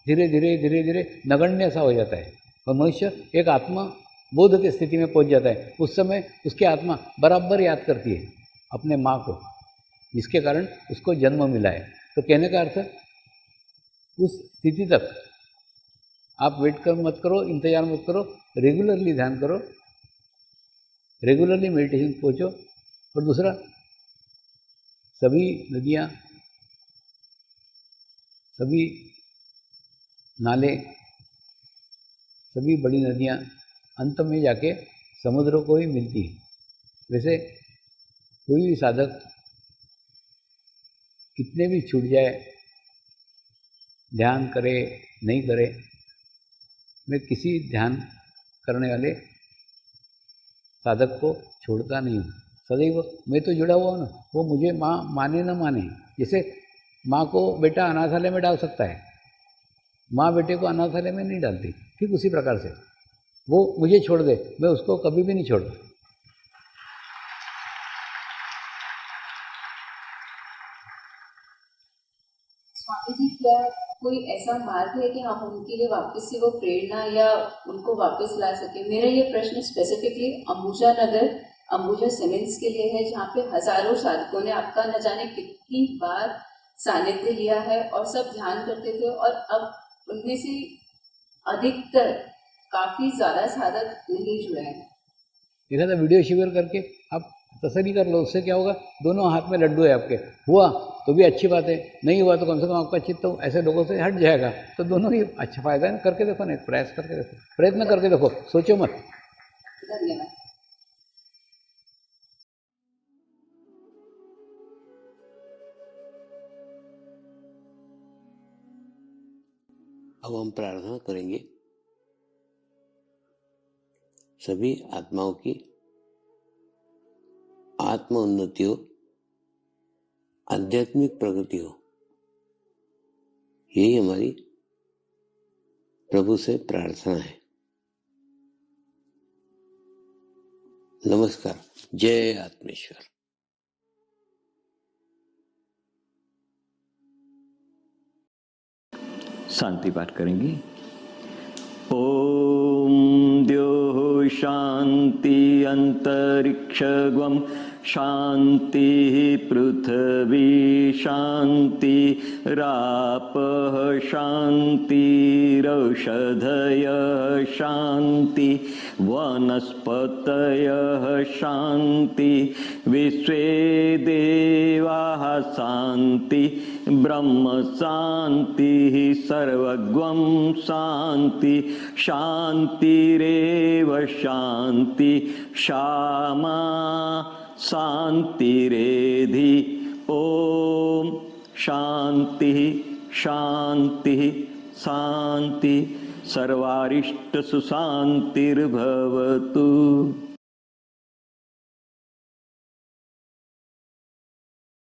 धीरे धीरे धीरे धीरे नगण्य सा हो जाता है, और मनुष्य एक आत्मा बोध की स्थिति में पहुंच जाता है। उस समय उसकी आत्मा बराबर याद करती है अपने माँ को, जिसके कारण उसको जन्म मिला है। तो कहने का अर्थ, उस स्थिति तक आप वेट कर मत करो, इंतजार मत करो, रेगुलरली ध्यान करो, रेगुलरली मेडिटेशन पहुँचो। और दूसरा, सभी नदियाँ, सभी नाले, सभी बड़ी नदियाँ अंत में जाके समुद्र को ही मिलती है। वैसे कोई भी साधक कितने भी छूट जाए, ध्यान करे नहीं करे, मैं किसी ध्यान करने वाले साधक को छोड़ता नहीं हूँ। सदैव मैं तो जुड़ा हुआ हूँ ना, वो मुझे माँ माने न माने। जैसे माँ को बेटा अनाथालय में डाल सकता है, माँ बेटे को अनाथालय में नहीं डालती, ठीक उसी प्रकार से वो मुझे छोड़ दे, मैं उसको कभी भी नहीं छोड़ता। स्वामी जी, क्या कोई ऐसा मार्ग है कि हम उनके लिए वापस से वो प्रेरणा या उनको वापस ला सके? मेरा ये प्रश्न स्पेसिफिकली अंबुजा नगर, अंबुजा सीमेंट्स के लिए है, जहाँ पे हजारों साधकों ने आपका न जाने कितनी बार सानिध्य लिया है और सब ध्यान करते थे, और अब उनमें से अधिकतर काफी ज्यादा साधक नहीं जुड़े हैं। देखा था वीडियो शिविर करके आप तसल्ली कर लो, उससे क्या होगा, दोनों हाथ में लड्डू है आपके। हुआ तो भी अच्छी बात है, नहीं हुआ तो कम से कम आपका चित्त तो ऐसे लोगों से हट जाएगा। तो दोनों ही अच्छा फायदा है, करके देखो ना, प्रयास करके देखो, प्रयत्न करके देखो, सोचो मत। धन्यवाद। अब हम प्रार्थना करेंगे सभी आत्माओं की आत्म उन्नति हो, आध्यात्मिक प्रगति हो, यही हमारी प्रभु से प्रार्थना है। नमस्कार। जय आत्मेश्वर। शांति पाठ करेंगे। ओम द्यो शांति अंतरिक्षगम शांति पृथ्वी शांति रापः शांतिरौषधयः शांति वनस्पतयः शांति विश्वे देवाः शांति ब्रह्म शांति सर्वगं शांति शांतिरेव शांति क्षमा शांतिरेधि। ओम शांति शांति शांति सर्वारिष्ट सुशांतिर्भवतु।